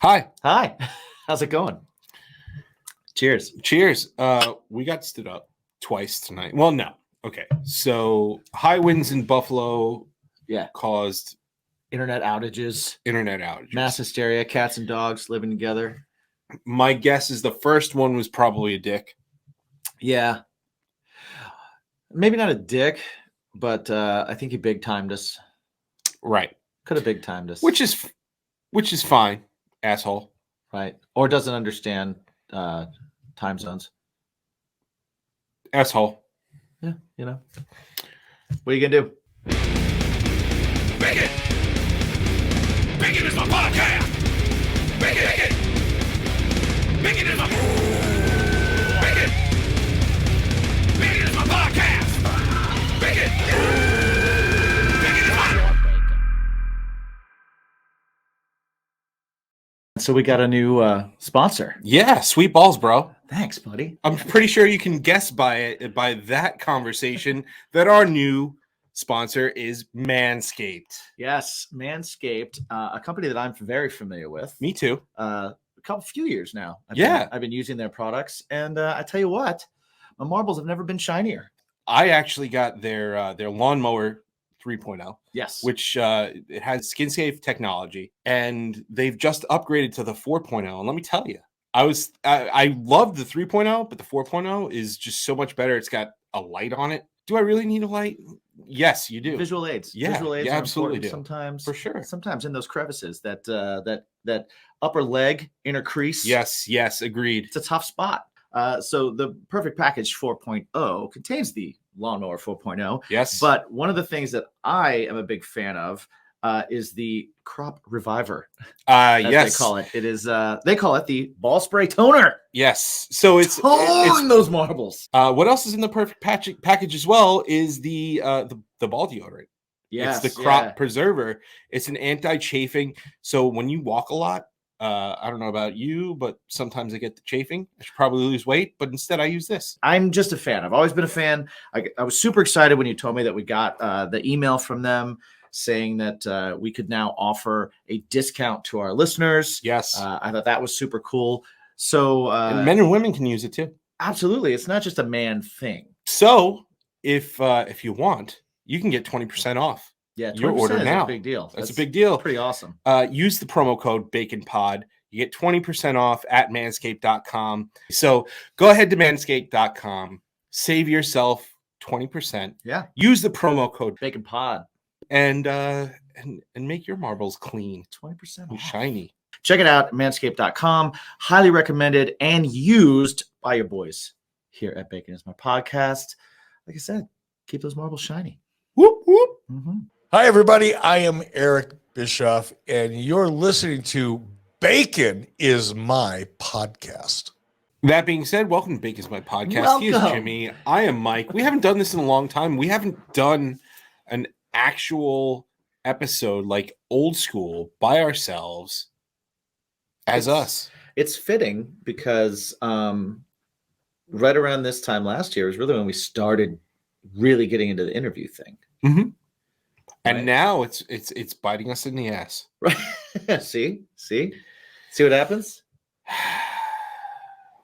Hi. Hi. How's it going? Cheers. Cheers. We got stood up twice tonight. Well, no. Okay. So high winds in Buffalo caused Internet outages, mass hysteria, cats and dogs living together. My guess is the first one was probably a dick. Yeah. Maybe not a dick, but I think he big timed us. Right. Could have big timed us. Which is fine, asshole. Right. Or doesn't understand time zones. Asshole. Yeah, you know. What are you gonna do? Bacon! Bacon is my podcast! Bacon! Bacon is my... Bacon! Bacon is my podcast! Bacon! Bacon is my... So we got a new sponsor. Yeah, sweet balls, bro. Thanks, buddy. I'm pretty sure you can guess by that conversation that our new sponsor is Manscaped. Yes, Manscaped, a company that I'm very familiar with. Me too. A few years now. I've been using their products, and I tell you what, my marbles have never been shinier. I actually got their lawnmower 3.0. Yes, which it has skin safe technology, and they've just upgraded to the 4.0. And let me tell you, I loved the 3.0, but the 4.0 is just so much better. It's got a light on it. Do I really need a light? Yes, you do. Visual aids. Yeah, Visual aids you absolutely do. Sometimes, for sure. Sometimes in those crevices, that upper leg, inner crease. Yes, agreed. It's a tough spot. So the Perfect Package 4.0 contains the Lawnmower 4.0. Yes. But one of the things that I am a big fan of is the Crop Reviver. Yes. They call it. It is. They call it the Ball Spray Toner. Yes. So it's those marbles. What else is in the Perfect package as well is the ball deodorant. Yes. It's the Crop Preserver. It's an anti-chafing. So when you walk a lot, I don't know about you, but sometimes I get the chafing. I should probably lose weight, but instead I use this. I'm just a fan. I've always been a fan. I was super excited when you told me that we got the email from them saying that we could now offer a discount to our listeners. Yes. I thought that was super cool. So and men and women can use it too. Absolutely. It's not just a man thing. So if you want, you can get 20% off. Yeah, your order now. A big deal. That's a big deal. Pretty awesome. Use the promo code BaconPod. You get 20% off at manscaped.com. So go ahead to manscaped.com. Save yourself 20%. Yeah. Use the promo code BaconPod. And make your marbles clean. 20% off. Shiny. Check it out, manscaped.com. Highly recommended and used by your boys here at Bacon Is My Podcast. Like I said, keep those marbles shiny. Whoop, whoop. Mm-hmm. Hi, everybody. I am Eric Bischoff, and you're listening to Bacon Is My Podcast. That being said, welcome to Bacon Is My Podcast. Welcome. He is Jimmy. I am Mike. We haven't done this in a long time. We haven't done an actual episode like old school by ourselves as us. It's fitting because right around this time last year is really when we started really getting into the interview thing. Mm-hmm. And now it's biting us in the ass. Right. See what happens?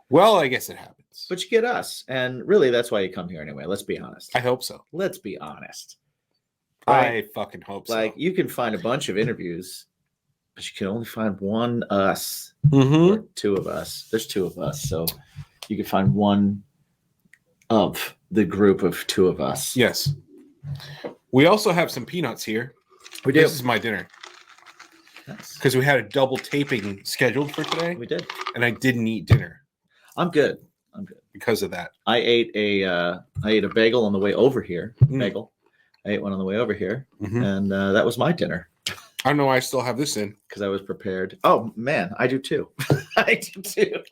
Well, I guess it happens. But you get us. And really, that's why you come here anyway. Let's be honest. I hope so. Let's be honest. Right? I fucking hope so. Like, you can find a bunch of interviews, but you can only find one us or two of us. There's two of us. So you can find one of the group of two of us. Yes. We also have some peanuts here. We do. This is my dinner. Because we had a double taping scheduled for today. We did. And I didn't eat dinner. I'm good. Because of that. I ate a bagel on the way over here. Bagel. I ate one on the way over here. Mm-hmm. And that was my dinner. I don't know why I still have this in. Because I was prepared. Oh, man. I do too. I do too.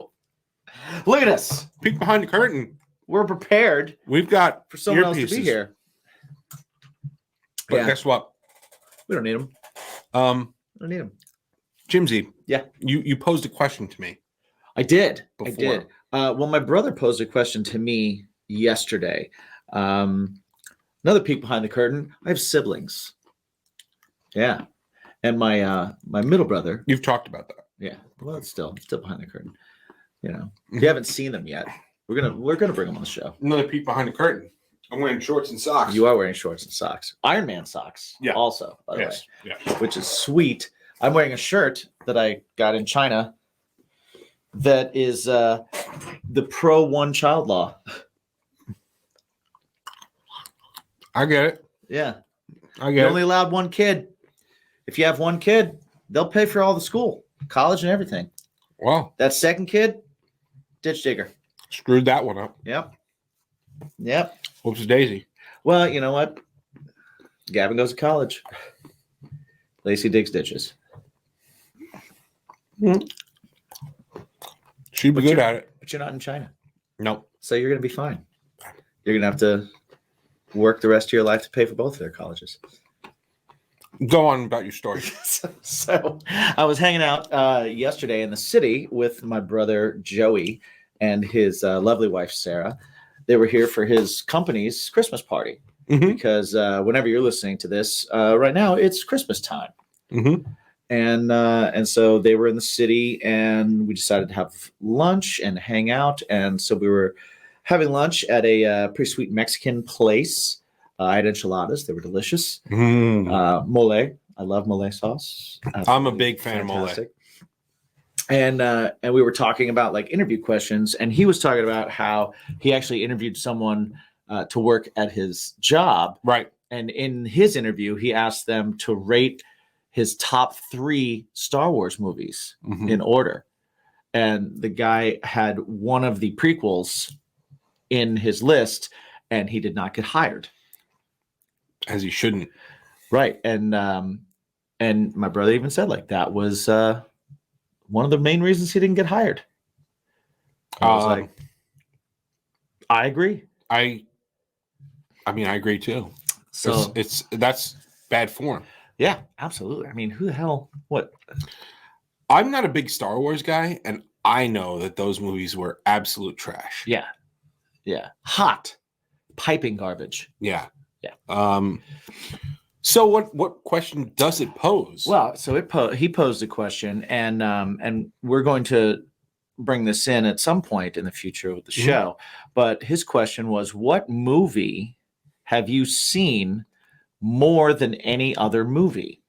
Look at us. Peek behind the curtain. We're prepared. We've got for someone else to be here. But guess what? We don't need them. We don't need them. Jimsy. Yeah. You posed a question to me. I did. Before. I did. Well, my brother posed a question to me yesterday. Another peek behind the curtain. I have siblings. Yeah. And my middle brother. You've talked about that. Yeah. Well, it's still behind the curtain. You know, if you haven't seen them yet, we're gonna bring them on the show. Another peek behind the curtain. I'm wearing shorts and socks. You are wearing shorts and socks. Iron Man socks. Yeah. Also, by the way. Yeah. Which is sweet. I'm wearing a shirt that I got in China that is the pro one child law. I get it. Yeah. I You're get only it. allowed one kid. If you have one kid, they'll pay for all the school, college, and everything. Well, That second kid, ditch digger. screwed that one up. Yep. Yep. Whoops, daisy. Well, you know what? Gavin goes to college. Lacey digs ditches. She'd be good at it. But you're not in China. Nope. So you're going to be fine. You're going to have to work the rest of your life to pay for both of their colleges. Go on about your story. So I was hanging out yesterday in the city with my brother Joey and his lovely wife Sarah. They were here for his company's Christmas party because whenever you're listening to this right now, it's Christmas time. And so they were in the city, and we decided to have lunch and hang out. And so we were having lunch at a pretty sweet Mexican place. I had enchiladas; they were delicious. Mole, I love mole sauce. I'm a big fan of mole. And we were talking about like interview questions, and he was talking about how he actually interviewed someone to work at his job. Right. And in his interview, he asked them to rate his top 3 Star Wars movies in order. And the guy had one of the prequels in his list, and he did not get hired. As he shouldn't. Right. And my brother even said like that was one of the main reasons he didn't get hired. I was like, I agree. I mean, I agree too. So that's bad form. yeah, absolutely. I mean, who the hell? What? I'm not a big Star Wars guy, and I know that those movies were absolute trash. Yeah, yeah, hot, piping garbage. Yeah. Yeah. So what question does it pose? Well, so he posed a question, and we're going to bring this in at some point in the future of the show. But his question was, what movie have you seen more than any other movie?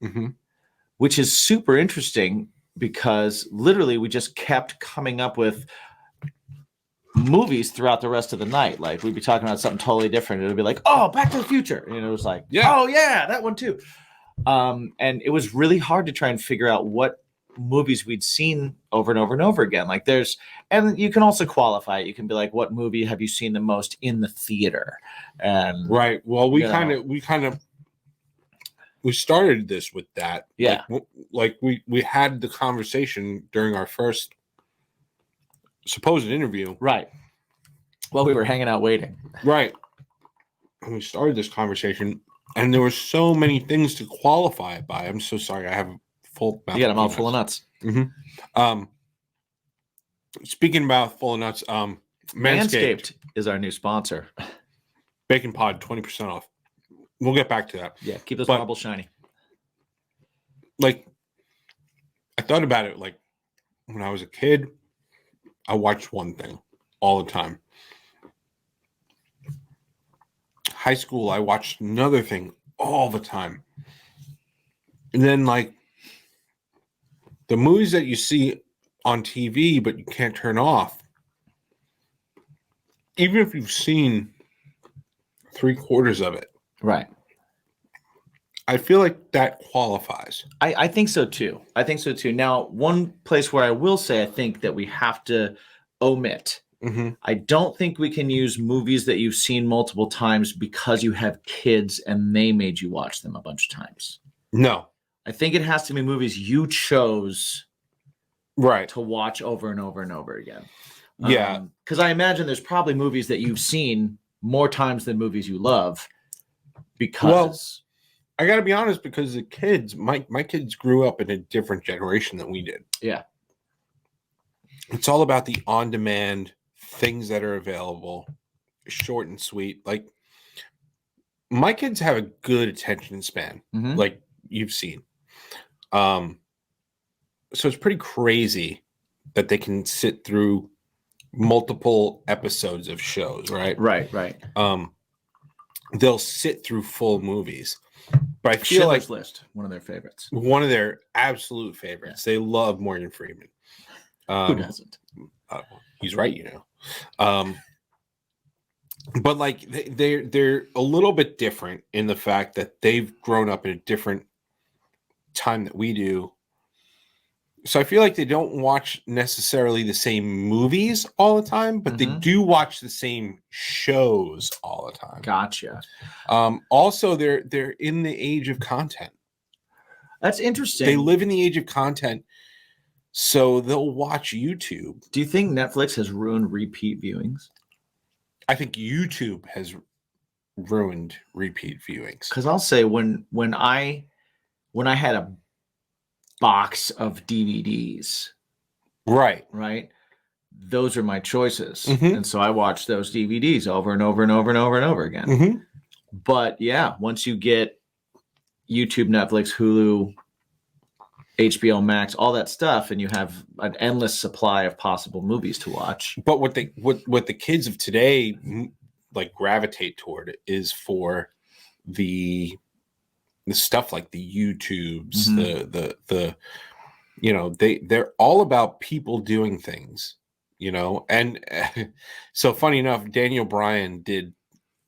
Which is super interesting because literally we just kept coming up with movies throughout the rest of the night. Like we'd be talking about something totally different. It would be like, oh, Back to the Future. And it was like, oh yeah, that one too. And it was really hard to try and figure out what movies we'd seen over and over and over again. Like and you can also qualify it. You can be like, what movie have you seen the most in the theater? And right. Well, we started this with that. Yeah. Like we had the conversation during our first supposed interview. Right. Well, we were hanging out waiting. Right. And we started this conversation, and there were so many things to qualify it by. I'm so sorry. I have a full mouth. You got a mouthful of nuts. Speaking about full of nuts, Manscaped is our new sponsor. Bacon Pod, 20% off. We'll get back to that. Yeah, keep those marbles shiny. Like, I thought about it, like, when I was a kid, I watched one thing all the time. High school, I watched another thing all the time. And then, like, the movies that you see on TV but you can't turn off, even if you've seen 3/4 of it, right? I feel like that qualifies. I think so too. Now, one place where I will say I think that we have to omit. I don't think we can use movies that you've seen multiple times because you have kids and they made you watch them a bunch of times. No. I think it has to be movies you chose to watch over and over and over again. Yeah. Because I imagine there's probably movies that you've seen more times than movies you love. Because I got to be honest, because the kids, my kids grew up in a different generation than we did. Yeah. It's all about the on-demand things that are available, short and sweet. Like, my kids have a good attention span, like you've seen. so it's pretty crazy that they can sit through multiple episodes of shows, right? Right. They'll sit through full movies. But I feel Schindler's like List, one of their favorites. one of their absolute favorites. They love Morgan Freeman. Who doesn't? He's right, you know. But like they're a little bit different in the fact that they've grown up in a different time that we do. So I feel like they don't watch necessarily the same movies all the time, but they do watch the same shows all the time. Gotcha. Also, they're in the age of content. That's interesting. They live in the age of content, so they'll watch YouTube. Do you think Netflix has ruined repeat viewings? I think YouTube has ruined repeat viewings. Because I'll say when I had a box of DVDs, Right. those are my choices, and so I watch those DVDs over and over and over and over and over again. But yeah, once you get YouTube, Netflix, Hulu, HBO Max, all that stuff, and you have an endless supply of possible movies to watch. But what the kids of today like gravitate toward is for the stuff like the YouTubes, the you know, they're all about people doing things, you know. And so funny enough, Daniel Bryan did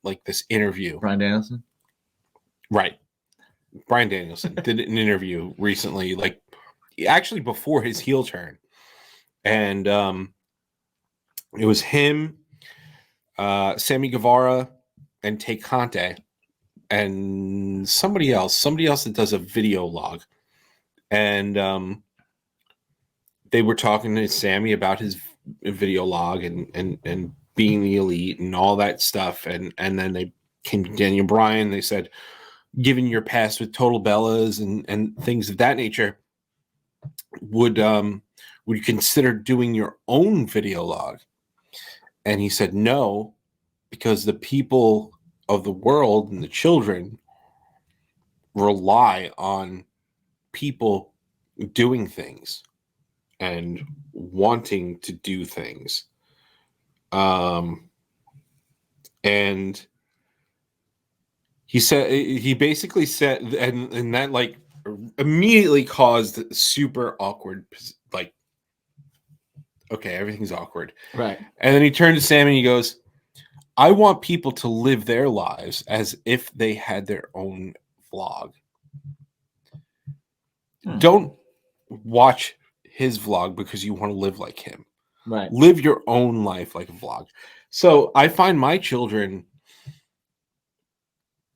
like this interview. Bryan Danielson? Right. Bryan Danielson did an interview recently, like actually before his heel turn. And it was him, Sammy Guevara, and Tay Conte, and somebody else that does a video log. And they were talking to Sammy about his video log and being the elite and all that stuff. And then they came to Daniel Bryan. They said, given your past with Total Bellas and things of that nature, would you consider doing your own video log? And he said no, because the people of the world and the children rely on people doing things and wanting to do things. And he basically said, and that like immediately caused super awkward, like, okay, everything's awkward. Right. And then he turned to Sam and he goes, I want people to live their lives as if they had their own vlog. Don't watch his vlog because you want to live like him. Right. Live your own life like a vlog. So I find my children,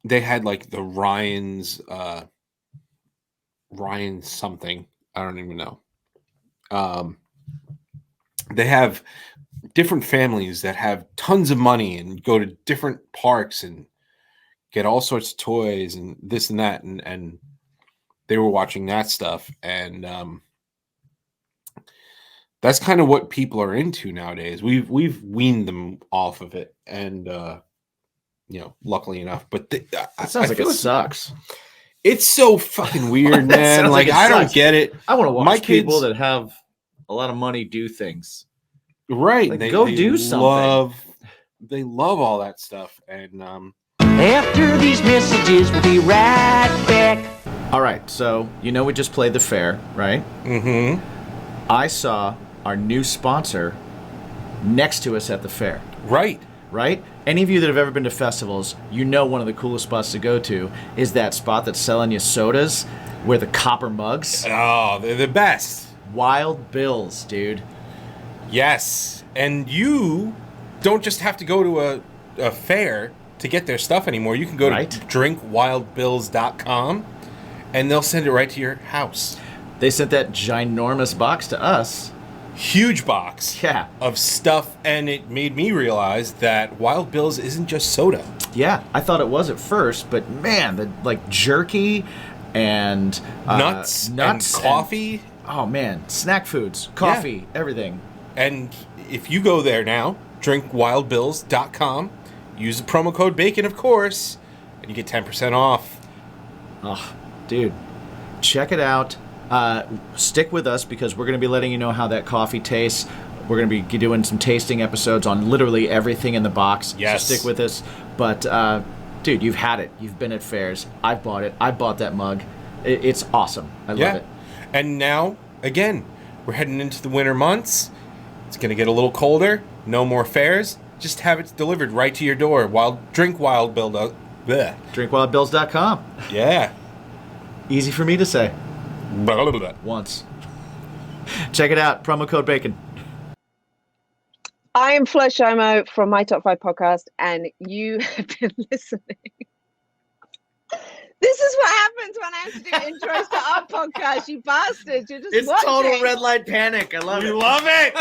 they had like the Ryan's something. I don't even know. They have different families that have tons of money and go to different parks and get all sorts of toys and this and that. And they were watching that stuff. And that's kind of what people are into nowadays. We've weaned them off of it. And, you know, luckily enough, but It sounds like it sucks. It's so fucking weird, man. Like I don't get it. I want to watch My people kids that have a lot of money do things. Right. Like, go do something. They love all that stuff. And After these messages, we'll be right back. All right, so you know we just played the fair, right? I saw our new sponsor next to us at the fair. right. Right? Any of you that have ever been to festivals, you know one of the coolest spots to go to is that spot that's selling you sodas with the copper mugs. Oh, they're the best. Wild Bill's, dude. Yes. And you don't just have to go to a fair to get their stuff anymore. You can go to drinkwildbills.com and they'll send it right to your house. They sent that ginormous box to us. Huge box Yeah. of stuff, and it made me realize that Wild Bill's isn't just soda. Yeah, I thought it was at first, but man, the like jerky and Nuts and coffee. Oh man, snack foods, coffee, everything. And if you go there now, drinkwildbills.com, use the promo code BACON, of course, and you get 10% off. Oh, dude, check it out. Stick with us because we're going to be letting you know how that coffee tastes. We're going to be doing some tasting episodes on literally everything in the box. Yes. So stick with us. But, dude, you've had it. You've been at fairs. I've bought it. I bought that mug. It's awesome. I love it. And now, again, we're heading into the winter months. It's going to get a little colder. No more fairs. Just have it delivered right to your door. DrinkWildBills.com. Yeah. Easy for me to say. Blah, blah, blah. Once. Check it out. Promo code BACON. I am Flesh Imo from My Top 5 podcast, and you have been listening. This is what happens when I have to do intros to our podcast, you bastards. You're just It's watching. total red light panic. I love it. We love it.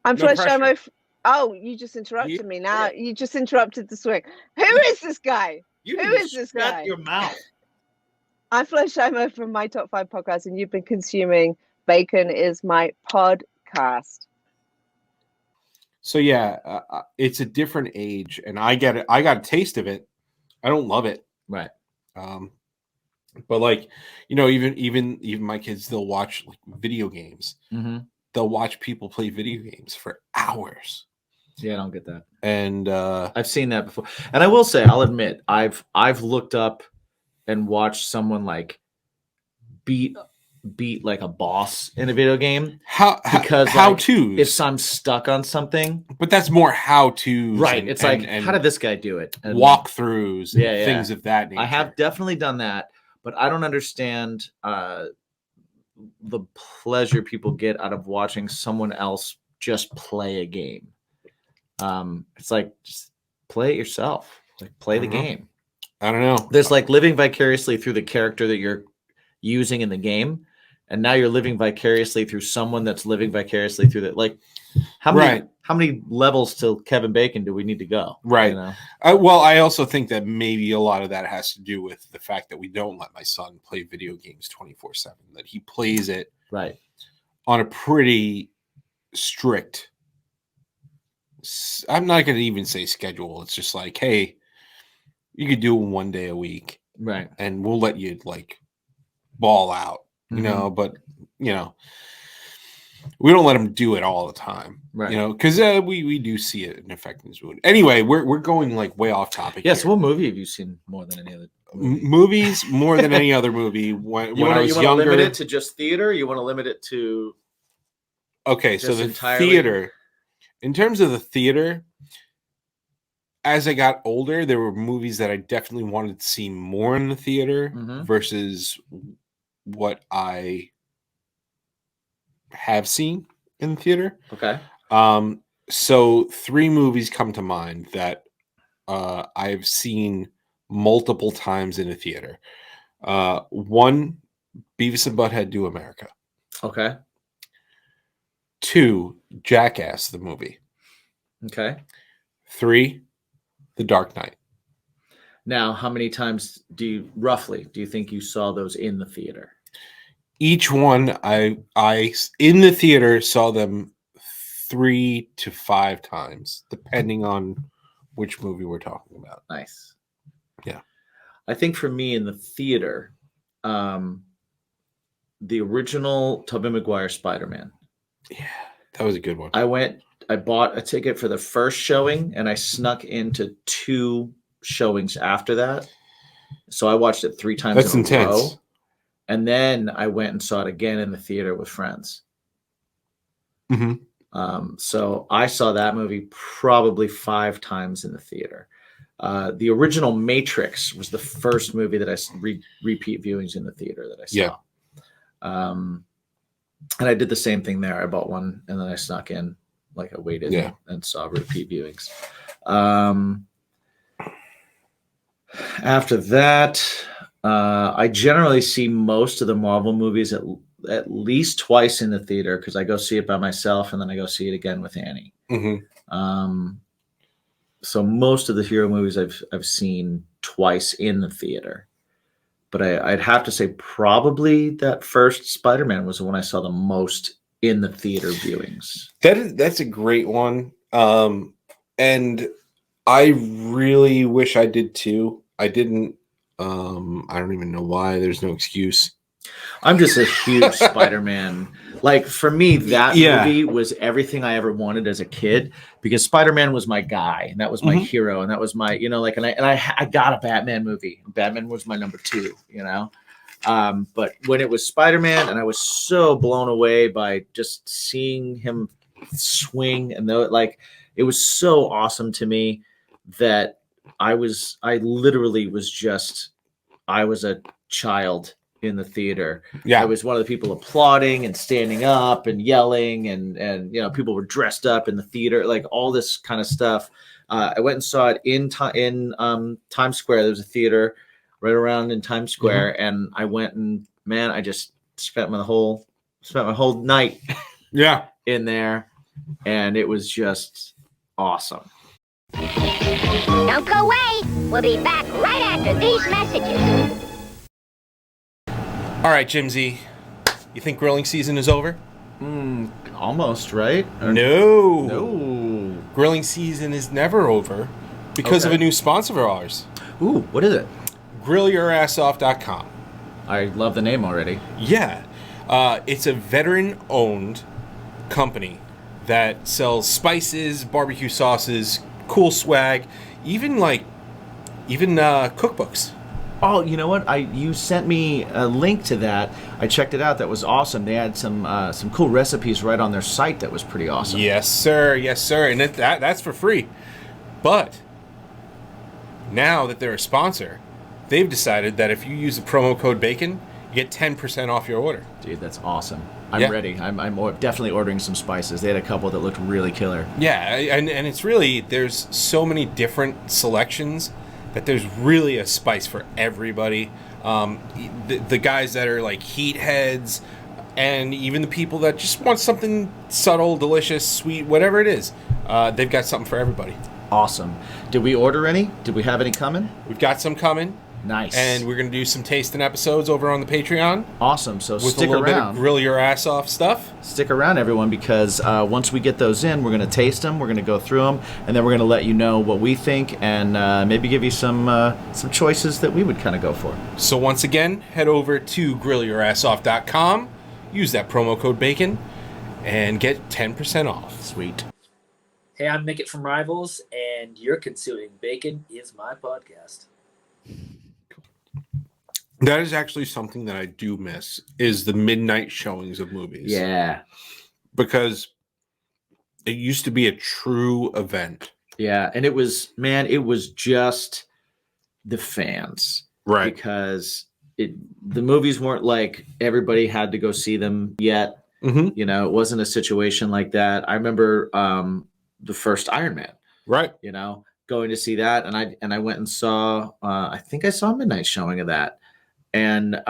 I'm No Flesh pressure. Imo. Oh, you just interrupted me now. You just interrupted the swing. Who is this guy? You Who need to is this shut guy? your mouth. I'm Flesh Imo from My Top 5 podcast, and you've been consuming Bacon is My podcast. So yeah, it's a different age, and I get it. I got a taste of it. I don't love it, Right. but like, you know, even my kids, they'll watch like video games. Mm-hmm. They'll watch people play video games for hours, Yeah, I don't get that. and I've seen that before. And I will say, I'll admit, I've looked up and watched someone like beat like a boss in a video game. Because how like, to if I'm stuck on something, but that's more how to right? It's like, how did this guy do it? And walkthroughs and Yeah, yeah. things of that nature. I have definitely done that, but I don't understand the pleasure people get out of watching someone else just play a game. It's like, just play it yourself. Like, play the Mhm. game. I don't know. There's like living vicariously through the character that you're using in the game, and now you're living vicariously through someone that's living vicariously through that. Like, how many levels till Kevin Bacon do we need to go? Right. You know? Well, I also think that maybe a lot of that has to do with the fact that we don't let my son play video games 24/7. That he plays it Right. on a pretty strict. I'm not going to even say schedule. It's just like, hey, you could do it one day a week, Right. and we'll let you like ball out, you Mhm. know. But you know, we don't let him do it all the time, Right. you know, because we do see it in affecting his mood. Anyway, we're going like way off topic. Yes. here. What movie have you seen more than any other movie? Movies more than any other movie. When I was you younger, limit it to just theater? You want to limit it to okay, so just the entirely- theater. In terms of the theater, as I got older, there were movies that I definitely wanted to see more in the theater Mhm. versus what I have seen in the theater. Okay. So 3 movies come to mind that I've seen multiple times in a theater. 1, Beavis and Butthead Do America. Okay. 2, Jackass the movie. Okay. 3, The Dark Knight. Now, how many times do you think you saw those in the theater? Each one I in the theater saw them 3 to 5 times, depending on which movie we're talking about. Nice. Yeah. I think for me in the theater, the original Tobey Maguire Spider-Man. Yeah, that was a good one. I bought a ticket for the first showing and I snuck into 2 showings after that. So I watched it 3 times That's in a intense. row. And then I went and saw it again in the theater with friends. Mhm. So I saw that movie probably 5 times in the theater. The original Matrix was the first movie that I repeat viewings in the theater that I saw. Yeah. And I did the same thing there. I bought one and then I snuck in, like I waited Yeah. and saw repeat viewings. After that, I generally see most of the Marvel movies at least twice in the theater because I go see it by myself and then I go see it again with Annie. Mhm. So most of the hero movies I've seen twice in the theater. But I'd have to say probably that first Spider-Man was the one I saw the most in the theater viewings. That's a great one. And I really wish I did too. I didn't. I don't even know why. There's no excuse. I'm just a huge Spider-Man. Like for me, that movie was everything I ever wanted as a kid because Spider-Man was my guy and that was my hero and that was my, like, and I got a Batman movie. Batman was my number 2, but when it was Spider-Man and I was so blown away by just seeing him swing and it was so awesome to me that I was a child in the theater. Yeah. I was one of the people applauding and standing up and yelling and people were dressed up in the theater, like all this kind of stuff. I went and saw it in Times Square. There was a theater right around in Times Square, and I went and I just spent my whole night in there, and it was just awesome. Don't go away. We'll be back right after these messages. All right, Jimsy, you think grilling season is over? Almost, right? No. Grilling season is never over because of a new sponsor of ours. Ooh, what is it? GrillYourAssOff.com. I love the name already. Yeah. It's a veteran-owned company that sells spices, barbecue sauces, cool swag, even cookbooks. Oh, you know what? You sent me a link to that. I checked it out. That was awesome. They had some cool recipes right on their site. That was pretty awesome. Yes, sir. Yes, sir. And that's for free. But now that they're a sponsor, they've decided that if you use the promo code BACON, you get 10% off your order. Dude, that's awesome. I'm ready. I'm definitely ordering some spices. They had a couple that looked really killer. Yeah, and it's really, there's so many different selections that there's really a spice for everybody. The guys that are like heat heads, and even the people that just want something subtle, delicious, sweet, whatever it is, they've got something for everybody. Awesome. Did we order any? Did we have any coming? We've got some coming. Nice. And we're going to do some tasting episodes over on the Patreon. Awesome. So with stick a little around. bit of grill your ass off stuff. Stick around, everyone, because once we get those in, we're going to taste them, we're going to go through them, and then we're going to let you know what we think and maybe give you some choices that we would kind of go for. So once again, head over to grillyourassoff.com, use that promo code BACON, and get 10% off. Sweet. Hey, I'm Mickett from Rivals, and you're consuming Bacon is My Podcast. That is actually something that I do miss, is the midnight showings of movies. Yeah. Because it used to be a true event. Yeah, and it was just the fans. Right. Because the movies weren't like everybody had to go see them yet. Mm-hmm. It wasn't a situation like that. I remember the first Iron Man. Right. Going to see that, and I went and saw I think I saw a midnight showing of that. And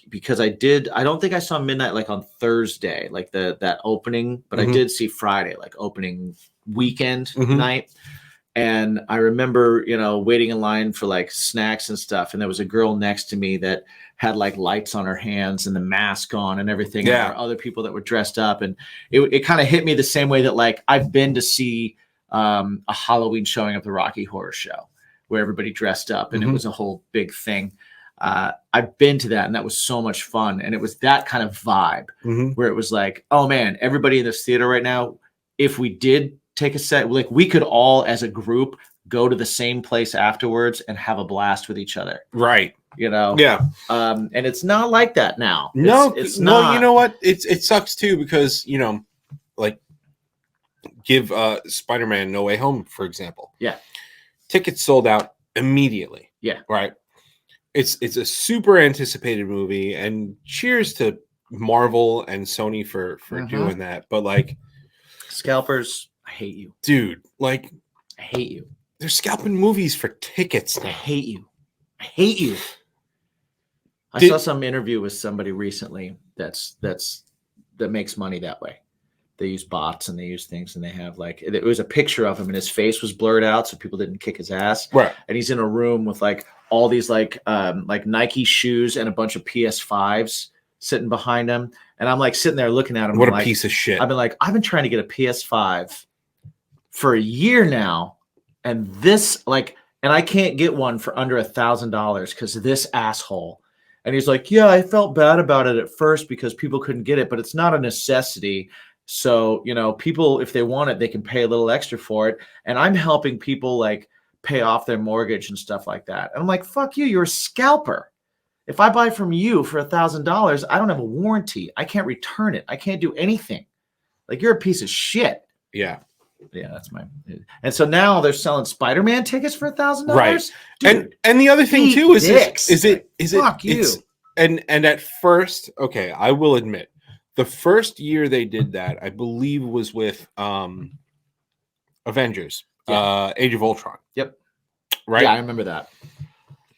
because I don't think I saw midnight like on Thursday, like that opening, but I did see Friday, like opening weekend night. And I remember, waiting in line for like snacks and stuff. And there was a girl next to me that had like lights on her hands and the mask on and everything. Yeah. And there were other people that were dressed up. And it kind of hit me the same way that like I've been to see a Halloween showing of the Rocky Horror Show where everybody dressed up and it was a whole big thing. I've been to that, and that was so much fun. And it was that kind of vibe where it was like, oh man, everybody in this theater right now, if we did take a set, like we could all as a group go to the same place afterwards and have a blast with each other. Right. Yeah. And it's not like that now. It's not. Well, you know what? It sucks too because, like give Spider-Man No Way Home, for example. Yeah. Tickets sold out immediately. Yeah. Right. It's a super anticipated movie, and cheers to Marvel and Sony for doing that. But like, scalpers, I hate you, dude. Like, I hate you. They're scalping movies for tickets now. I hate you. I saw some interview with somebody recently that makes money that way. They use bots and they use things, and they have like, it was a picture of him and his face was blurred out so people didn't kick his ass. Right. And he's in a room with like all these like Nike shoes and a bunch of PS5s sitting behind him. And I'm like sitting there looking at him. What a like, piece of shit. I've been trying to get a PS5 for a year now. And this and I can't get one for under $1,000 because this asshole And he's like, yeah, I felt bad about it at first because people couldn't get it, but it's not a necessity. So, you know, people, if they want it, they can pay a little extra for it. And I'm helping people like pay off their mortgage and stuff like that. And I'm like, fuck you, you're a scalper. If I buy from you for $1,000, I don't have a warranty. I can't return it. I can't do anything. Like, you're a piece of shit. Yeah. Yeah, that's my. And so now they're selling Spider-Man tickets for $1,000. Right. Dude, And the other thing eat too is dicks. Fuck you. And at first, okay, I will admit, the first year they did that, I believe, was with Avengers, Age of Ultron. Yep. Right. Yeah, I remember that.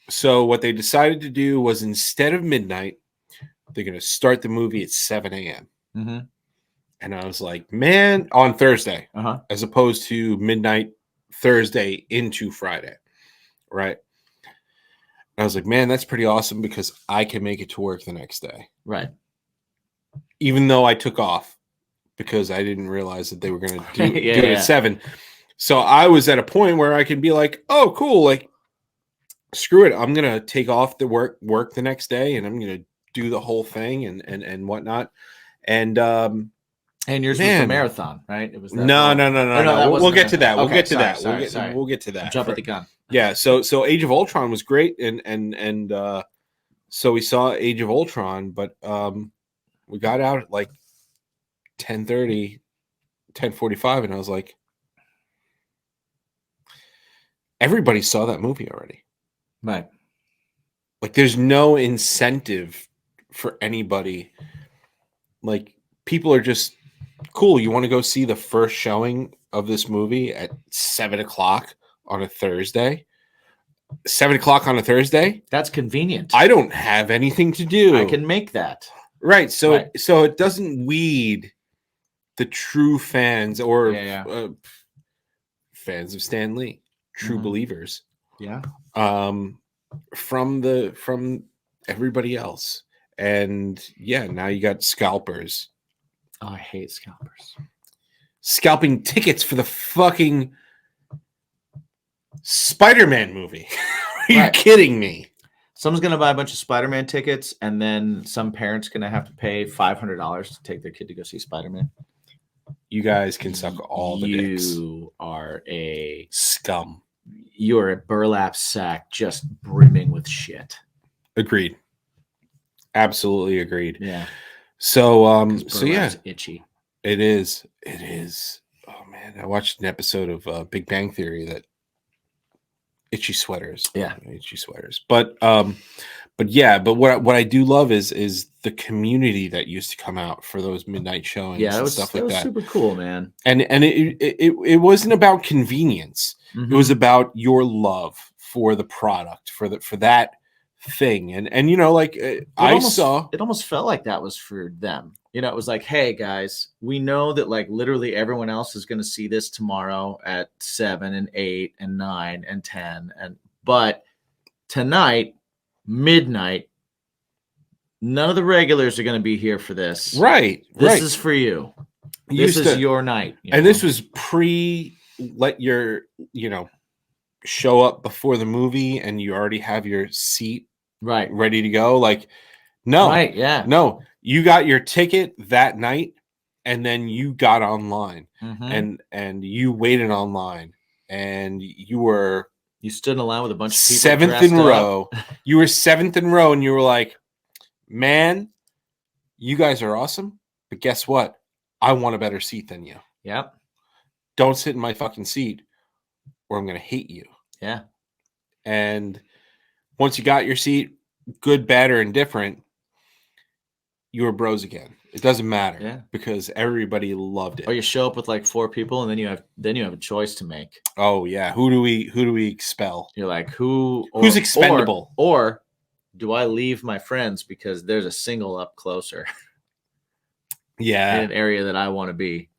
So what they decided to do was, instead of midnight, they're going to start the movie at 7 a.m. Mm-hmm. And I was like, man, on Thursday, Uh-huh. as opposed to midnight Thursday into Friday. Right. And I was like, man, that's pretty awesome because I can make it to work the next day. Right. Even though I took off because I didn't realize that they were going to do it at 7. So I was at a point where I can be like, oh, cool. Like, screw it. I'm going to take off the work the next day, and I'm going to do the whole thing and whatnot. And yours was the marathon, right? It was that no. We'll get to that. Okay, We'll get to sorry, that. sorry. We'll get to that. Jump at the gun. Yeah. So Age of Ultron was great, and so we saw Age of Ultron, but we got out at like 10:30, 10:45, and I was like, everybody saw that movie already. Right. Like, there's no incentive for anybody. Like, people are just cool. You want to go see the first showing of this movie at 7 o'clock on a Thursday? 7 o'clock on a Thursday? That's convenient. I don't have anything to do. I can make that. Right. So it doesn't weed the true fans or fans of Stan Lee, true believers. Yeah. From everybody else. And yeah, now you got scalpers. Oh, I hate scalpers. Scalping tickets for the fucking Spider-Man movie. Are you kidding me? Someone's going to buy a bunch of Spider-Man tickets, and then some parent's going to have to pay $500 to take their kid to go see Spider-Man. You guys can suck all the dicks. You are a scum. You're a burlap sack just brimming with shit. Agreed. Absolutely agreed. Yeah. So yeah, itchy. It is. Oh man, I watched an episode of Big Bang Theory that itchy sweaters. Yeah, itchy sweaters. But what I do love is the community that used to come out for those midnight showings. Yeah, and stuff like that. Super cool, man. And it wasn't about convenience. Mm-hmm. It was about your love for the product, for that thing. And you know, like it almost felt like that was for them. You know, it was like, hey guys, we know that like literally everyone else is going to see this tomorrow at 7 and 8 and 9 and 10, but tonight, midnight, none of the regulars are going to be here for this. Right. This is for you. This is your night. And this was let your, show up before the movie and you already have your seat ready to go. Like, no. Right, yeah. No. You got your ticket that night and then you got online and you waited online and you stood in a line with a bunch of people. 7th in row. You were 7th in row and you were like, man, you guys are awesome. But guess what? I want a better seat than you. Yep. Don't sit in my fucking seat or I'm going to hate you. Yeah. And once you got your seat, good, bad, or indifferent, you were bros again. It doesn't matter because everybody loved it. Or you show up with like 4 people and then you have a choice to make. Oh yeah. Who do we expel? You're like, who's expendable? Or do I leave my friends because there's a single up closer? Yeah. In an area that I want to be.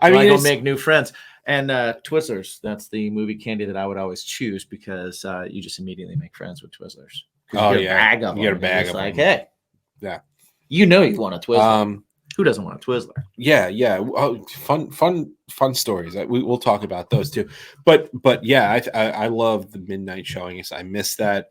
I mean, I go make new friends. And Twizzlers, that's the movie candy that I would always choose because you just immediately make friends with Twizzlers. Oh, you get a bag of them. You get a bag of them. Like, hey. Yeah. You know you want a Twizzler. Who doesn't want a Twizzler? Yeah, yeah. Oh, fun stories. We'll talk about those too. But yeah, I love the midnight showings. I miss that.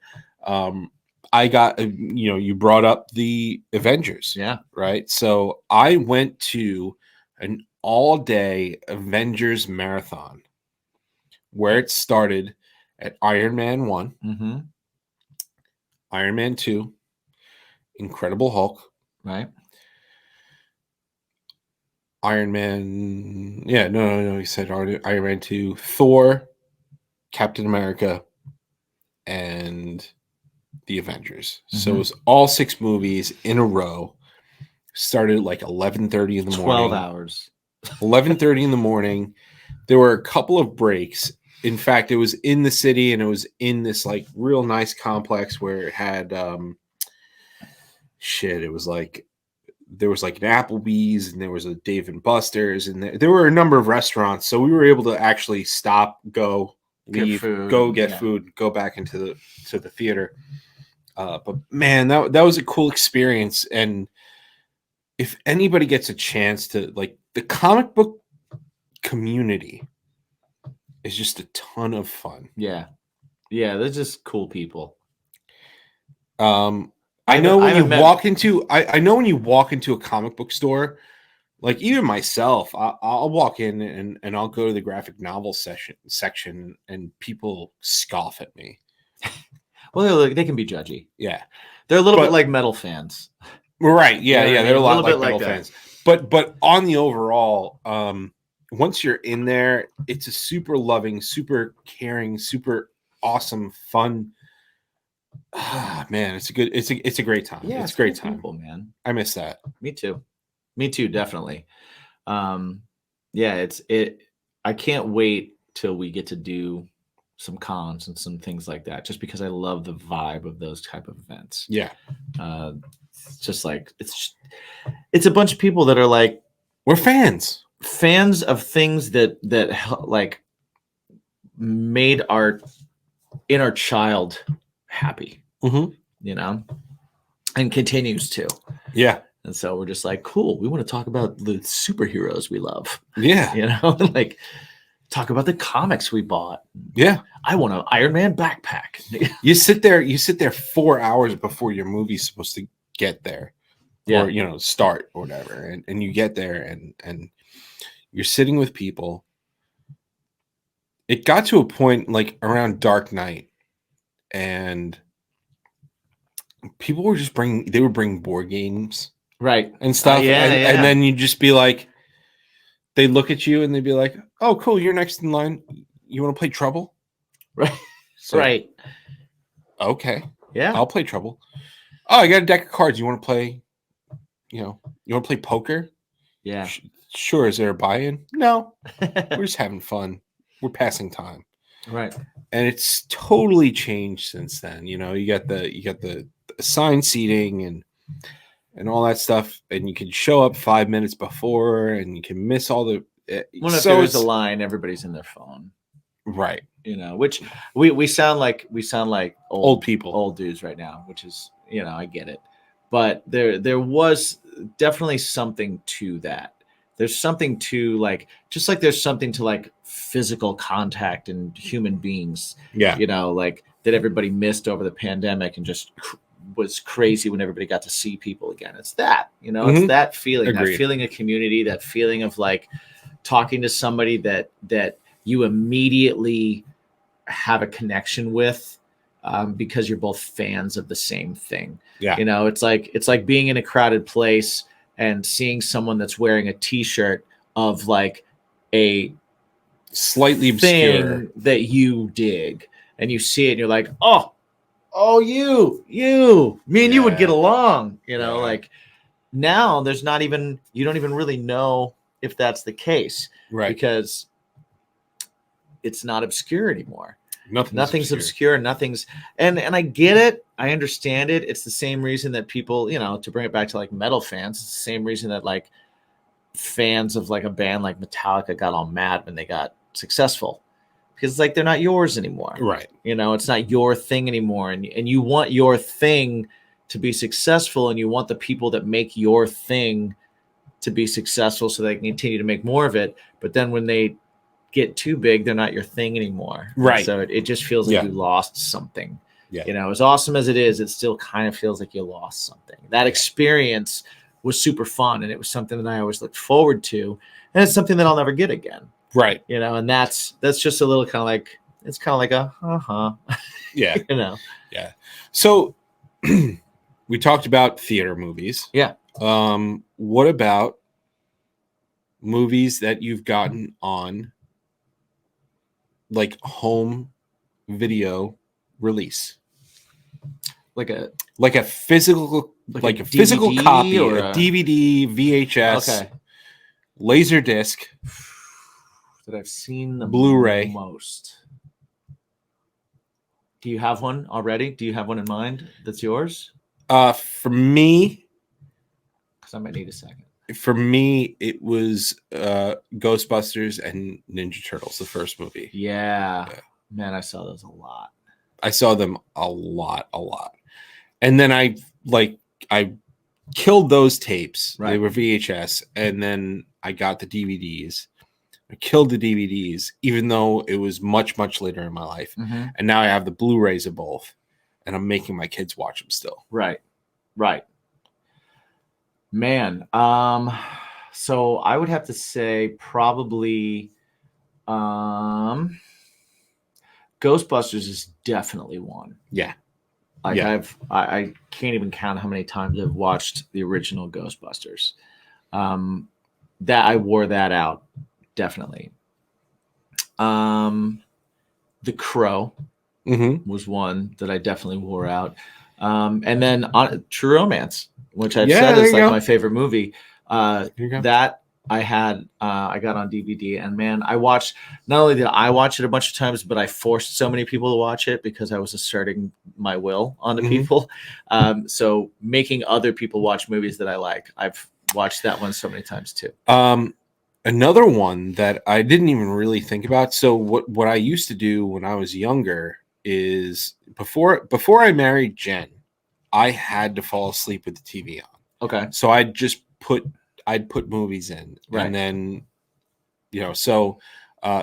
I got, you brought up the Avengers. Yeah. Right. So I went to an all-day Avengers marathon where it started at Iron Man 1, Mm-hmm. Iron Man 2, Incredible Hulk, Right. Iron Man. Yeah, no. He said Iron Man 2, Thor, Captain America, and the Avengers. So it was all 6 movies in a row. Started at like 11:30 in the 12 morning. hours. 11:30 in the morning. There were a couple of breaks. In fact, it was in the city, and it was in this like real nice complex where it had it was like there was like an Applebee's, and there was a Dave and Buster's, and there were a number of restaurants. So we were able to actually stop, go, leave, go get food, go back into the theater. But man, that was a cool experience. And if anybody gets a chance to, like, the comic book community is just a ton of fun. Yeah. They're just cool people. I know when you walk into a comic book store, like even myself, I'll walk in and I'll go to the graphic novel section, and people scoff at me. Well, they can be judgy. Yeah, they're a little bit like metal fans. Right. Yeah. You know what I They're mean? a lot bit like metal fans. But on the overall, once you're in there, it's a super loving, super caring, super awesome, fun. Man, it's a great time. Yeah, it's a great cool time. people, man. I miss that. Me too, definitely. I can't wait till we get to do some cons and some things like that, just because I love the vibe of those type of events. Yeah. It's just like it's a bunch of people that are like, we're fans of things that like made our inner child happy, and continues to. Yeah. And so we're just like, cool, we want to talk about the superheroes we love. Yeah. Like talk about the comics we bought. Yeah. I want an Iron Man backpack. You sit there 4 hours before your movie's supposed to get there. Yeah. Or start or whatever. And you get there and you're sitting with people. It got to a point like around Dark Knight, and people were just bring board games, right, and stuff. And then you'd just be like, they look at you and they'd be like, oh, cool, you're next in line. You want to play Trouble? Right. So, right. Okay. Yeah. I'll play Trouble. Oh, I got a deck of cards. You want to play, you want to play poker? Yeah. Sure. Is there a buy-in? No. We're just having fun. We're passing time. Right. And it's totally changed since then. You got the assigned seating and all that stuff, and you can show up 5 minutes before, and you can miss all the. If there's a line, everybody's in their phone, right? Which we sound like old people, old dudes right now. Which is, I get it, but there was definitely something to that. There's something to like, just like there's something to like physical contact and human beings. Yeah, like that everybody missed over the pandemic and just was crazy when everybody got to see people again. It's that, it's that feeling, Agreed. that feeling of community, that feeling of like talking to somebody that you immediately have a connection with, because you're both fans of the same thing. Yeah. It's like being in a crowded place and seeing someone that's wearing a t-shirt of like a slightly thing obscure that you dig, and you see it and you're like, oh, you, me and you would get along, like now there's not even, you don't even really know if that's the case, right? Because it's not obscure anymore. Nothing's obscure. And I get it. I understand it. It's the same reason that people, to bring it back to like metal fans, it's the same reason that like fans of like a band like Metallica got all mad when they got successful, because it's like they're not yours anymore. Right. It's not your thing anymore. And you want your thing to be successful, and you want the people that make your thing to be successful so they can continue to make more of it. But then when they get too big, they're not your thing anymore. Right. And so it just feels like you lost something. Yeah. You know, as awesome as it is, it still kind of feels like you lost something. That experience was super fun, and it was something that I always looked forward to, and it's something that I'll never get again. Right. You know, and that's just a little kind of like, it's kind of like a Yeah. you know. Yeah. So we talked about theater movies. Yeah. What about movies that you've gotten on like home video release? Like a physical Like a physical DVD copy, or a a- DVD, VHS, okay laser disc. that I've seen the Blu-ray. most. Do you have one already? Do you have one in mind that's yours? For me, Because I might need a second. it was Ghostbusters and Ninja Turtles, the first movie. Yeah. Yeah. Man, I saw those a lot. I saw them a lot. And then I killed those tapes. They Right. were VHS, and then I got the DVDs. I killed the DVDs, even though it was much, much later in my life. Mhm. And now I have the Blu-rays of both, and I'm making my kids watch them still. Right. Man, so I would have to say probably Ghostbusters is definitely one. Yeah. Like Yeah. I can't even count how many times I've watched the original Ghostbusters. That I wore that out, definitely. The Crow Mm-hmm. was one that I definitely wore out. And then True Romance, which I've Yeah, said there is you like go. my favorite movie. Here you go. That I got on DVD, and man, not only did I watch it a bunch of times, but I forced so many people to watch it because I was asserting my will onto Mhm. people. So making other people watch movies that I like, I've watched that one so many times too. Another one that I didn't even really think about. So what I used to do when I was younger is before I married Jen, I had to fall asleep with the TV on. Okay. So I'd put movies in, Right. and then so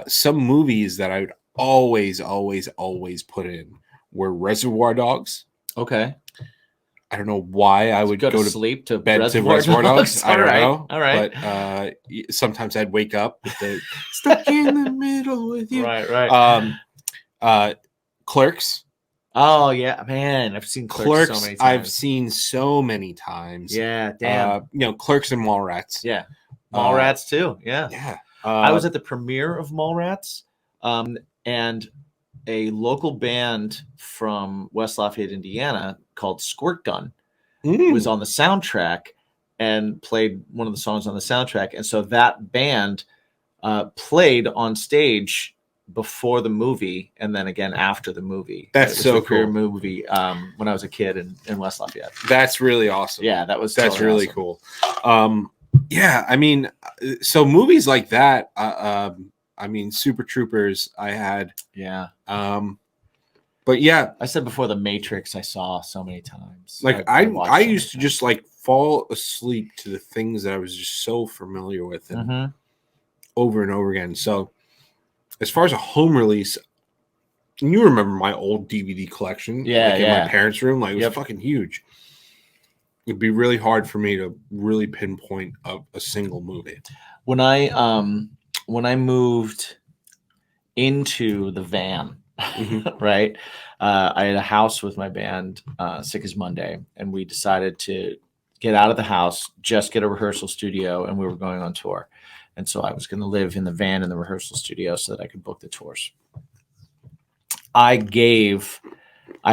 some movies that I would always put in were Reservoir Dogs. Okay. I don't know why I would go to sleep to bed to Reservoir Reservoir Dogs. Dogs. I don't All right. know. All right. But sometimes I'd wake up with the stuck in the middle with you. Right. Clerks. Oh yeah, man, I've seen Clerks so many times. I've seen so many times. Yeah, damn. Clerks and Mallrats. Yeah. Mallrats too. Yeah. Yeah. I was at the premiere of Mallrats, and a local band from West Lafayette, Indiana, called Squirt Gun was on the soundtrack and played one of the songs on the soundtrack. And so that band played on stage before the movie and then again after the movie. That's so a career cool. movie when I was a kid in West Lafayette. That's really awesome. Yeah, that's totally really awesome. Cool. Yeah, I mean, so movies like that, I mean, Super Troopers, I had. Yeah. But yeah, I said before, The Matrix I saw so many times. like I watched I so used to many just like fall asleep to the things that I was just so familiar with and times. over and over again. So as far as a home release, you remember my old DVD collection, Yeah, in yeah. my parents' room, like it was Yep. fucking huge. It'd be really hard for me to really pinpoint a single movie. When I moved into the van, Mhm. right? I had a house with my band, Sick as Monday, and we decided to get out of the house, just get a rehearsal studio, and we were going on tour. And so I was going to live in the van in the rehearsal studio so that I could book the tours. I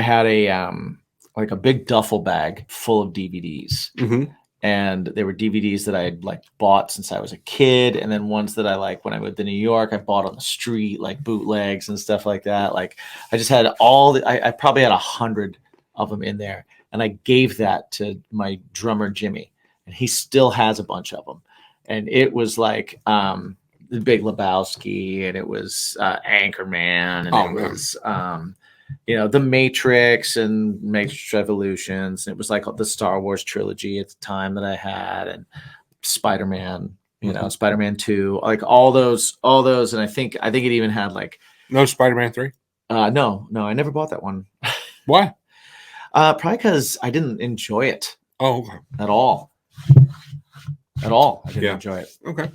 had a big duffel bag full of DVDs. Mhm. And they were DVDs that I had like bought since I was a kid, and then ones that I like when I moved to New York, I bought on the street, like bootlegs and stuff like that. Like I just had I probably had 100 of them in there, and I gave that to my drummer Jimmy, and he still has a bunch of them. And it was like The Big Lebowski, and it was Anchorman, and was The Matrix and Matrix Revolutions. And it was like the Star Wars trilogy at the time that I had, and Spider-Man, Spider-Man 2, like all those. And I think it even had like No Spider-Man 3? no, I never bought that one. Why? Probably because I didn't enjoy it Oh, okay. at all. At all, I didn't Yeah. enjoy it. Okay.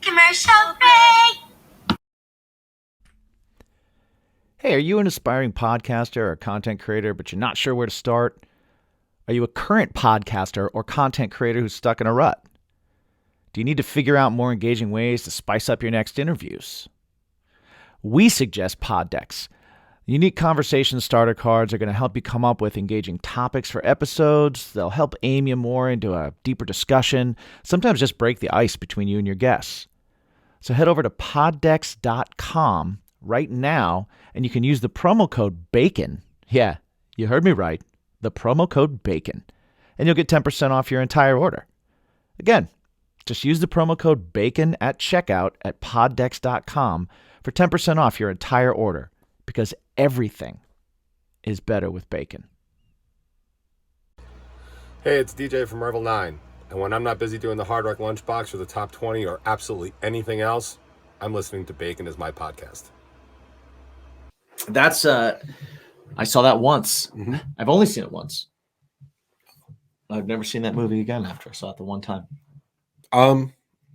Commercial break. Hey, are you an aspiring podcaster or content creator, but you're not sure where to start? Are you a current podcaster or content creator who's stuck in a rut? Do you need to figure out more engaging ways to spice up your next interviews? We suggest Pod Decks. Unique conversation starter cards are going to help you come up with engaging topics for episodes. They'll help aim you more into a deeper discussion, sometimes just break the ice between you and your guests. So head over to poddex.com right now, and you can use the promo code BACON. Yeah, you heard me right. The promo code BACON. And you'll get 10% off your entire order. Again, just use the promo code BACON at checkout at poddex.com for 10% off your entire order, because everything is better with bacon. Hey, it's DJ from Marvel 9. And when I'm not busy doing the Hard Rock Lunchbox or the Top 20 or absolutely anything else, I'm listening to Bacon is my podcast. That's I saw that once. Mm-hmm. I've only seen it once. I've never seen that movie again after I saw it the one time.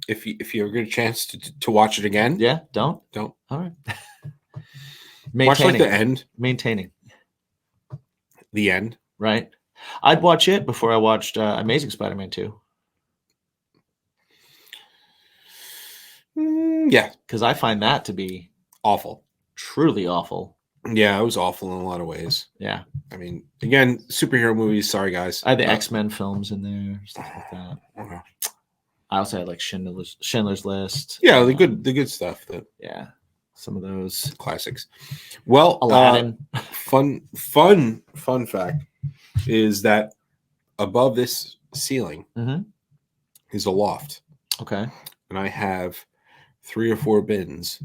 If you ever get a chance to watch it again, Yeah, don't. don't All right. watch like the end. Maintaining, The end. right? I'd watch it before I watched Amazing Spider-Man 2 Yeah, because I find that to be awful. truly awful. Yeah, it was awful in a lot of ways. Yeah. I mean, again, superhero movies. Sorry, guys. I had the X-Men films in there, stuff like that. Okay. I also had like Schindler's List. Yeah, the good stuff. The Yeah. Some of those. classics. Well, Aladdin. fun fact is that above this ceiling Mhm. is a loft, Okay. and I have 3 or 4 bins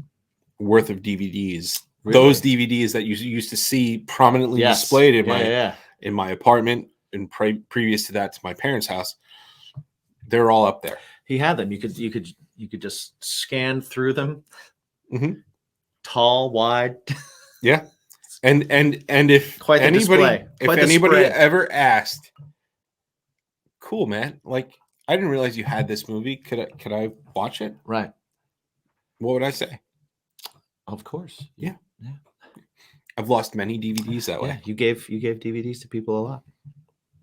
worth of DVDs. Really? Those DVDs that you used to see prominently Yes. displayed in Yeah. in my apartment, and previous to that, to my parents' house. They're all up there. He had them. You could just scan through them. Mhm. Tall, wide. Yeah, and if Quite the display. if Quite the anybody spread. ever asked, cool, man, like, I didn't realize you had this movie. Could I watch it? Right. What would I say? Of course. Yeah. I've lost many DVDs that Yeah. way. You gave DVDs to people a lot.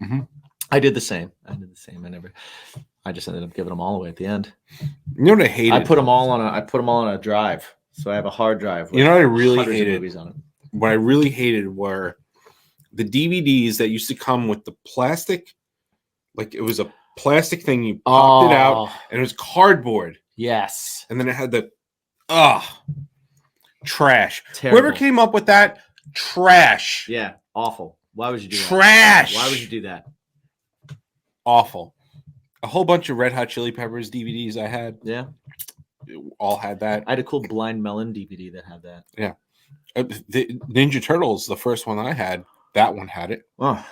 Mhm. I did the same. I just ended up giving them all away at the end. You know what I hated? I put them all on a drive. So I have a hard drive. You know what I really hundreds of hated? movies on it. What I really hated were the DVDs that used to come with the plastic, like it was a plastic thing. You popped it out, and it was cardboard, Yes. and then it had the trash. Terrible. Whoever came up with that, trash. Yeah. Awful. Why would you do that? Trash. Why would you do that? Awful. A whole bunch of Red Hot Chili Peppers DVDs I had, Yeah. all had that. I had a cool Blind Melon DVD that had that. The Ninja Turtles, the first one I had, that one had it. Oh.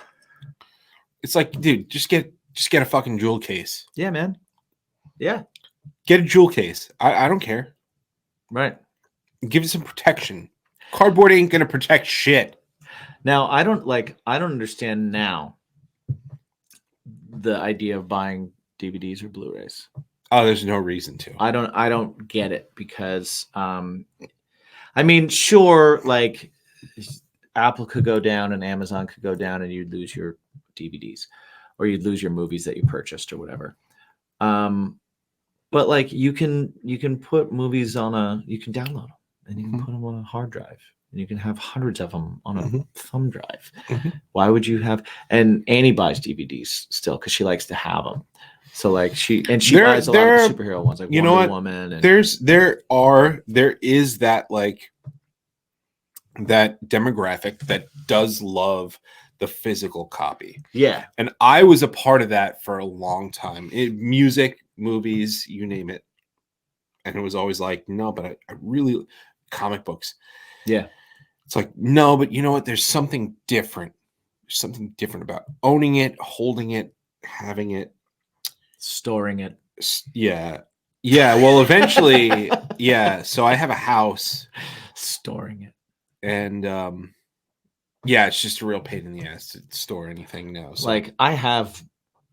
It's like, dude, just get a fucking jewel case. Yeah, man. Yeah. Get a jewel case. I don't care. Right. Give it some protection. Cardboard ain't gonna protect shit. Now I don't understand now the idea of buying DVDs or Blu-rays. Oh, there's no reason to. I don't get it because I mean, sure, like Apple could go down and Amazon could go down and you'd lose your DVDs or you'd lose your movies that you purchased or whatever. But like you can put movies you can download them and you can put them on a hard drive and you can have hundreds of them on a thumb drive. Why would you have? And Annie buys DVDs still because she likes to have them. So like she buys a lot of the superhero ones, like Wonder Woman. And there is that like that demographic that does love the physical copy. Yeah. And I was a part of that for a long time. Music, movies, you name it. And it was always like, no, but I really comic books. Yeah. It's like, no, but you know what? There's something different. There's something different about owning it, holding it, having it, storing it. Yeah. Yeah. Well, eventually, yeah. So I have a house. Storing it. And Yeah, it's just a real pain in the ass to store anything now. So. Like I have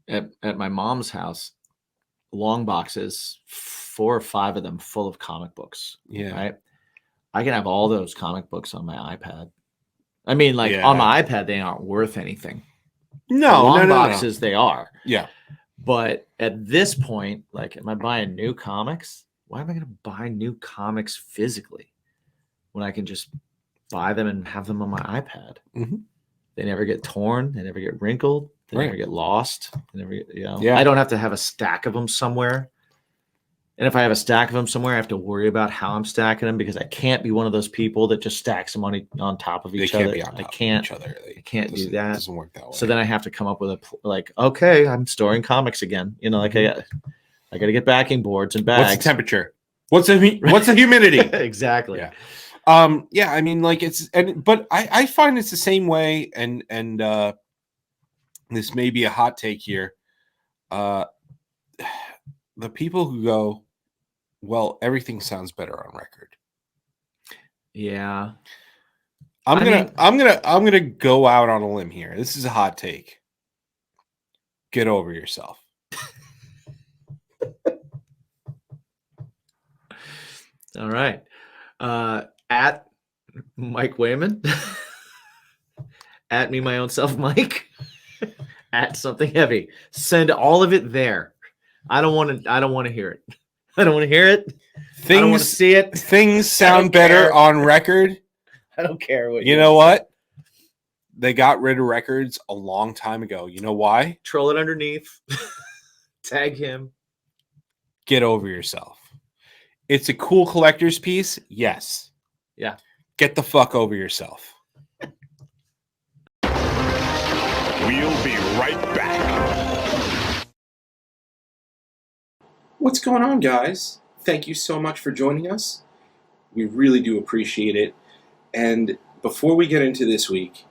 at my mom's house, long boxes, 4 or 5 of them full of comic books. Yeah. Right. I can have all those comic books on my iPad. I mean, like on my iPad, they aren't worth anything. No, no boxes, they are. Yeah. But at this point, like, am I buying new comics? Why am I going to buy new comics physically when I can just buy them and have them on my iPad? Mm-hmm. They never get torn. They never get wrinkled. They never get lost. They never get, Yeah. I don't have to have a stack of them somewhere. And if I have a stack of them somewhere, I have to worry about how I'm stacking them because I can't be one of those people that just stacks them on top of each other. I can't do that. It doesn't work that way. So then I have to come up with okay, I'm storing comics again. I got to get backing boards and bags. What's the temperature? What's the humidity? Exactly. Yeah. Yeah. I mean, like but I find it's the same way, and this may be a hot take here. The people who go, well, everything sounds better on record. Yeah. I'm gonna go out on a limb here. This is a hot take. Get over yourself. All right. At Mike Wayman. At me my own self, Mike. At something heavy. Send all of it there. I don't want to hear it. I don't want to hear it. I don't want to see it. Things sound better on record. I don't care what you know what? They got rid of records a long time ago. You know why? Troll it underneath. Tag him. Get over yourself. It's a cool collector's piece. Yes. Yeah. Get the fuck over yourself. We'll be right back. What's going on, guys? Thank you so much for joining us. We really do appreciate it. And before we get into this week,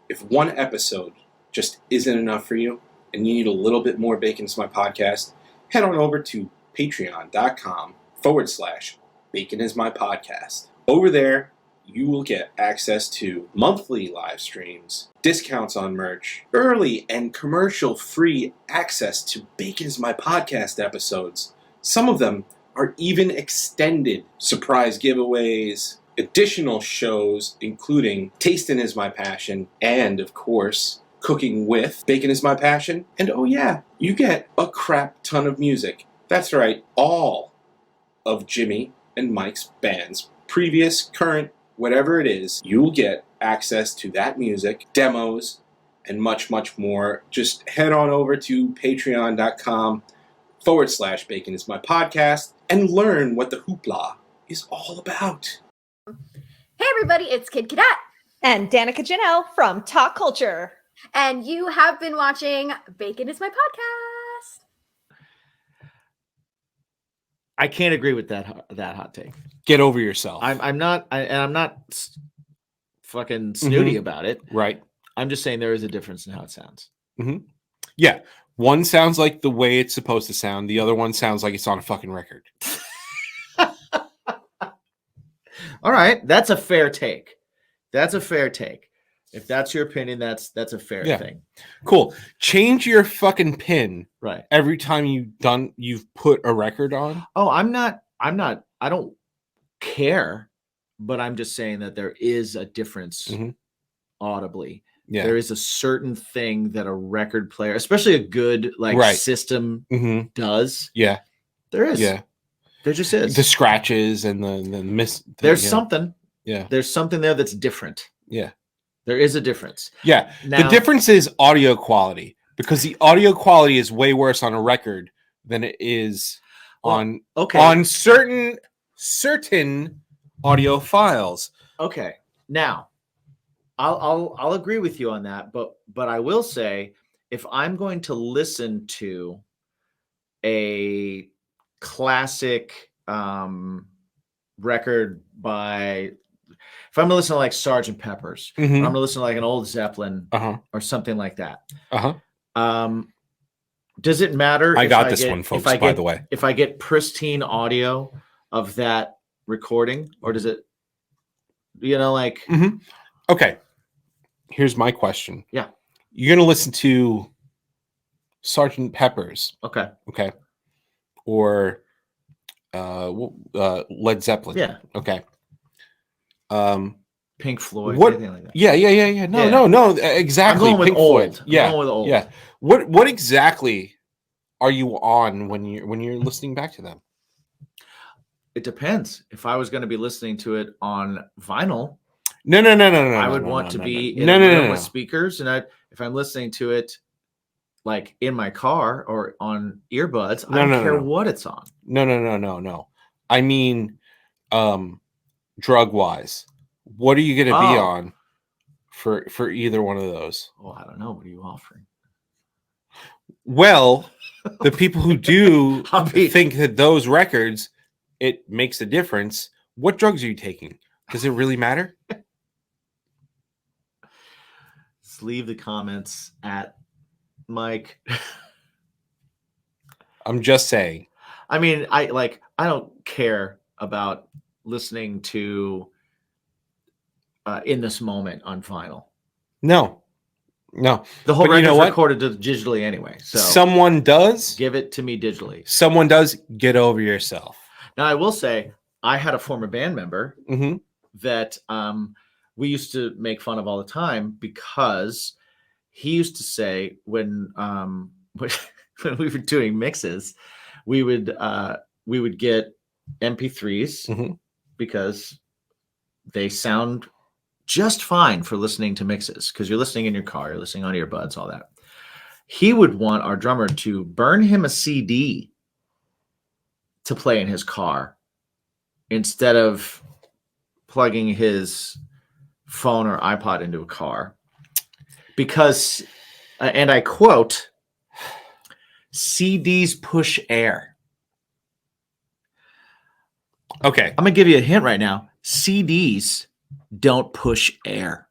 if one episode just isn't enough for you and you need a little bit more Bacon is My Podcast, head on over to patreon.com/Bacon is My Podcast. Over there, you will get access to monthly live streams, discounts on merch, early and commercial-free access to Bacon is My Podcast episodes. Some of them are even extended surprise giveaways, additional shows, including Tasting is My Passion, and, of course, Cooking with Bacon is My Passion. And oh yeah, you get a crap ton of music. That's right, all of Jimmy and Mike's bands, previous, current, whatever it is, you will get access to that music, demos, and much, much more. Just head on over to patreon.com/Bacon is My Podcast and learn what the hoopla is all about. Hey everybody, it's Kid Cadet. And Danica Janelle from Talk Culture. And you have been watching Bacon is My Podcast. I can't agree with that hot take. Get over yourself. I'm not fucking snooty about it. Right. I'm just saying there is a difference in how it sounds. Mm-hmm. Yeah. One sounds like the way it's supposed to sound. The other one sounds like it's on a fucking record. All right. That's a fair take. If that's your opinion, that's a fair thing. Cool. Change your fucking pin right every time you've put a record on. Oh, I don't care, but I'm just saying that there is a difference audibly. Yeah. There is a certain thing that a record player, especially a good system does. Yeah. There is. Yeah. There just is. The scratches and the miss. There's something. Yeah. There's something there that's different. Yeah. There is a difference. Yeah. Now, the difference is audio quality, because the audio quality is way worse on a record than it is on certain audio files. Okay. Now, I'll agree with you on that, but I will say, if I'm going to listen to a classic record by, if I'm gonna listen to like Sgt. Pepper's, or I'm gonna listen to like an old Zeppelin or something like that. Does it matter? I got this one, folks, by the way. If I get pristine audio of that recording, or does it, Okay. here's my question. Yeah. You're going to listen to Sergeant Pepper's. Okay. Okay. Or Led Zeppelin. Yeah. Okay. Pink Floyd. What? Anything like that. Yeah. No. Exactly. I'm going with Pink old. Floyd. Yeah. I'm going with old. Yeah. What exactly are you on when you're listening back to them? It depends. If I was going to be listening to it on vinyl, No. I would want to be in a room with speakers, and if I'm listening to it like in my car or on earbuds, I don't care what it's on. No. I mean, drug wise, what are you going to be on for either one of those? Oh, I don't know. What are you offering? Well, the people who do think that those records, it makes a difference. What drugs are you taking? Does it really matter? Just leave the comments at Mike. I'm just saying. I mean, I don't care about listening to in this moment on vinyl. No. The whole But you know record's what? recorded digitally anyway. So someone does. Give it to me digitally. Someone does. Get over yourself. Now, I will say, I had a former band member that we used to make fun of all the time because he used to say when we were doing mixes, we would get MP3s because they sound just fine for listening to mixes because you're listening in your car, you're listening on earbuds, all that. He would want our drummer to burn him a CD to play in his car instead of plugging his phone or iPod into a car because, and I quote, CDs push air. Okay. I'm going to give you a hint right now. CDs don't push air.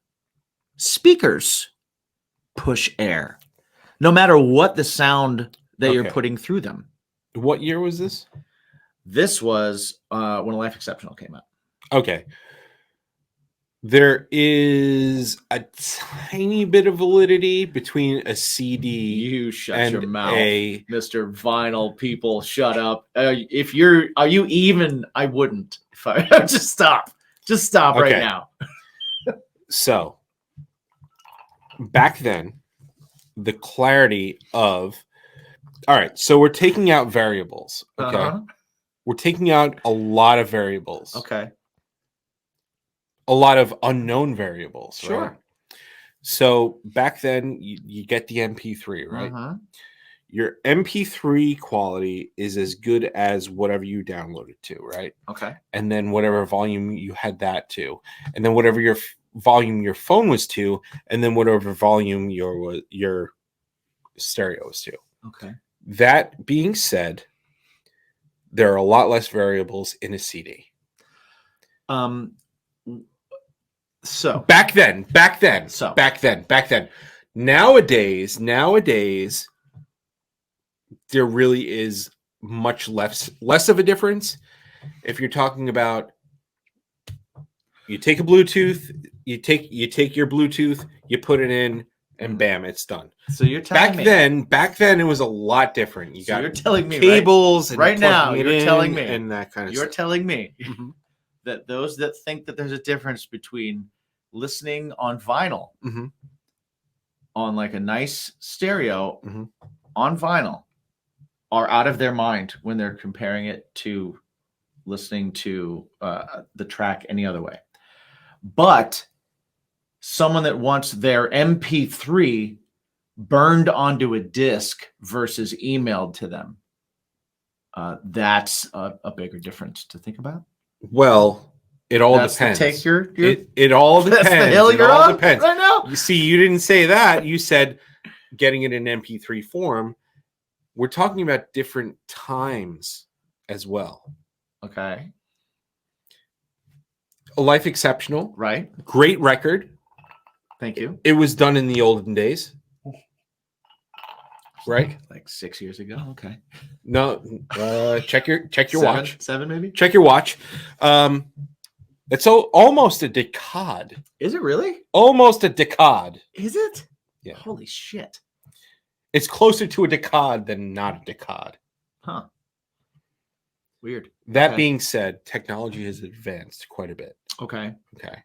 Speakers push air. No matter what the sound that you're putting through them. What year was this? This was when Life Exceptional came out. Okay. There is a tiny bit of validity between a CD. You shut and your mouth, a Mr. Vinyl people. Shut up. Are you even? I wouldn't. If I just stop. Just stop right now. So back then, the clarity of all right. So we're taking out variables. Okay. We're taking out a lot of variables. Okay. A lot of unknown variables. Sure. Right? So back then, you get the MP3, right? Your MP3 quality is as good as whatever you downloaded to, right? Okay. And then whatever volume you had that to, and then whatever your volume your phone was to, and then whatever volume your stereo was to. Okay. That being said, there are a lot less variables in a CD. So back then. Nowadays, there really is much less of a difference. If you're talking about, you take a Bluetooth, you take your Bluetooth, you put it in, and bam, it's done. So you're telling me back then it was a lot different. You're telling me cables right now. You're telling me and that kind of you're stuff. telling me that those that think that there's a difference between listening on vinyl on like a nice stereo on vinyl are out of their mind when they're comparing it to listening to the track any other way. But someone that wants their MP3 burned onto a disc versus emailed to them, that's a bigger difference to think about. Well, it all depends. Take your it all depends. That's the hill you're on depends. right now. You see, you didn't say that. You said getting it in MP3 form. We're talking about different times as well. Okay. A Life Exceptional. Right. Great record. Thank you. It was done in the olden days. Right? Like 6 years ago. Okay. No, check your watch. 7 maybe? Check your watch. It's almost a decade. Is it really? Almost a decade. Is it? Yeah. Holy shit. It's closer to a decade than not a decade. Huh. Weird. That Okay. being said, technology has advanced quite a bit. Okay. Okay.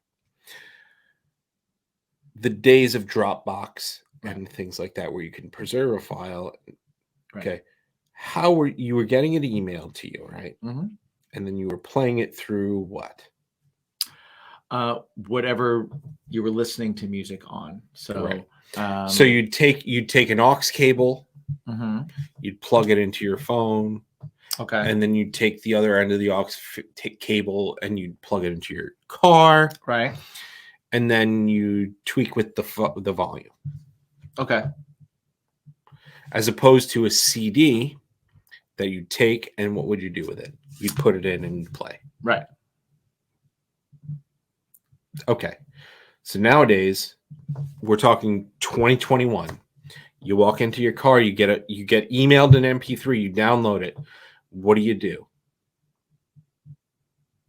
The days of Dropbox and things like that, where you can preserve a file. Right. Okay. How were you getting it emailed to you, right? Mm-hmm. And then you were playing it through what? Whatever you were listening to music on. So, right. So you'd take an aux cable, mm-hmm. you'd plug it into your phone, okay, and then you'd take the other end of the aux cable and you'd plug it into your car, right, and then you tweak with the volume. Okay. As opposed to a CD that you take, and what would you do with it? You'd put it in and you'd play. Right. Okay. So nowadays, we're talking 2021. You walk into your car, you get emailed an MP3, you download it. What do?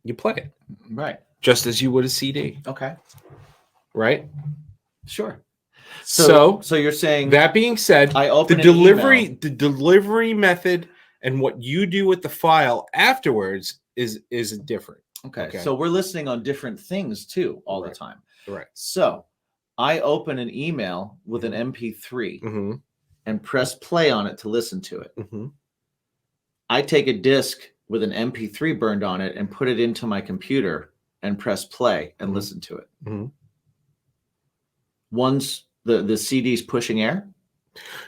You play it. Right. Just as you would a CD. Okay. Right? Sure. So you're saying, that being said, the delivery method and what you do with the file afterwards is different. Okay. So we're listening on different things too all the time. Right. So I open an email with an MP3 mm-hmm. and press play on it to listen to it. Mm-hmm. I take a disc with an MP3 burned on it and put it into my computer and press play and mm-hmm. listen to it. Mm-hmm. Once the CD's pushing air?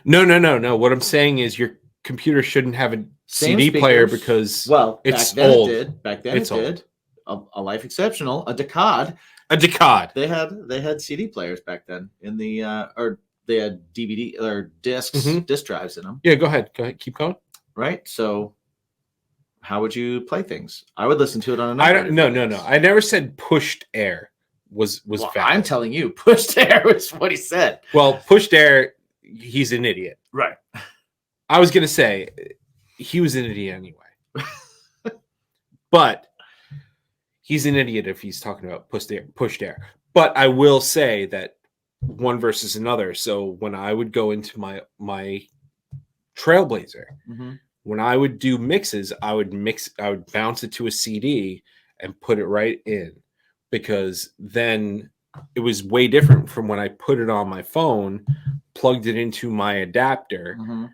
No. What I'm saying is your computer shouldn't have a CD player because it's old. Back then it did. A life exceptional, a decade. A decade. They had CD players back then in the or they had DVD or discs, mm-hmm. disc drives in them. Yeah, go ahead. Keep going. Right. So how would you play things? I would listen to it on an No. I never said pushed air was well, valid. I'm telling you, pushed air is what he said. Well, pushed air, he's an idiot. Right. I was gonna say he was an idiot anyway. But he's an idiot if he's talking about pushed air. But I will say that one versus another. So when I would go into my Trailblazer, mm-hmm. when I would do mixes, I would bounce it to a CD and put it right in, because then it was way different from when I put it on my phone, plugged it into my adapter mm-hmm.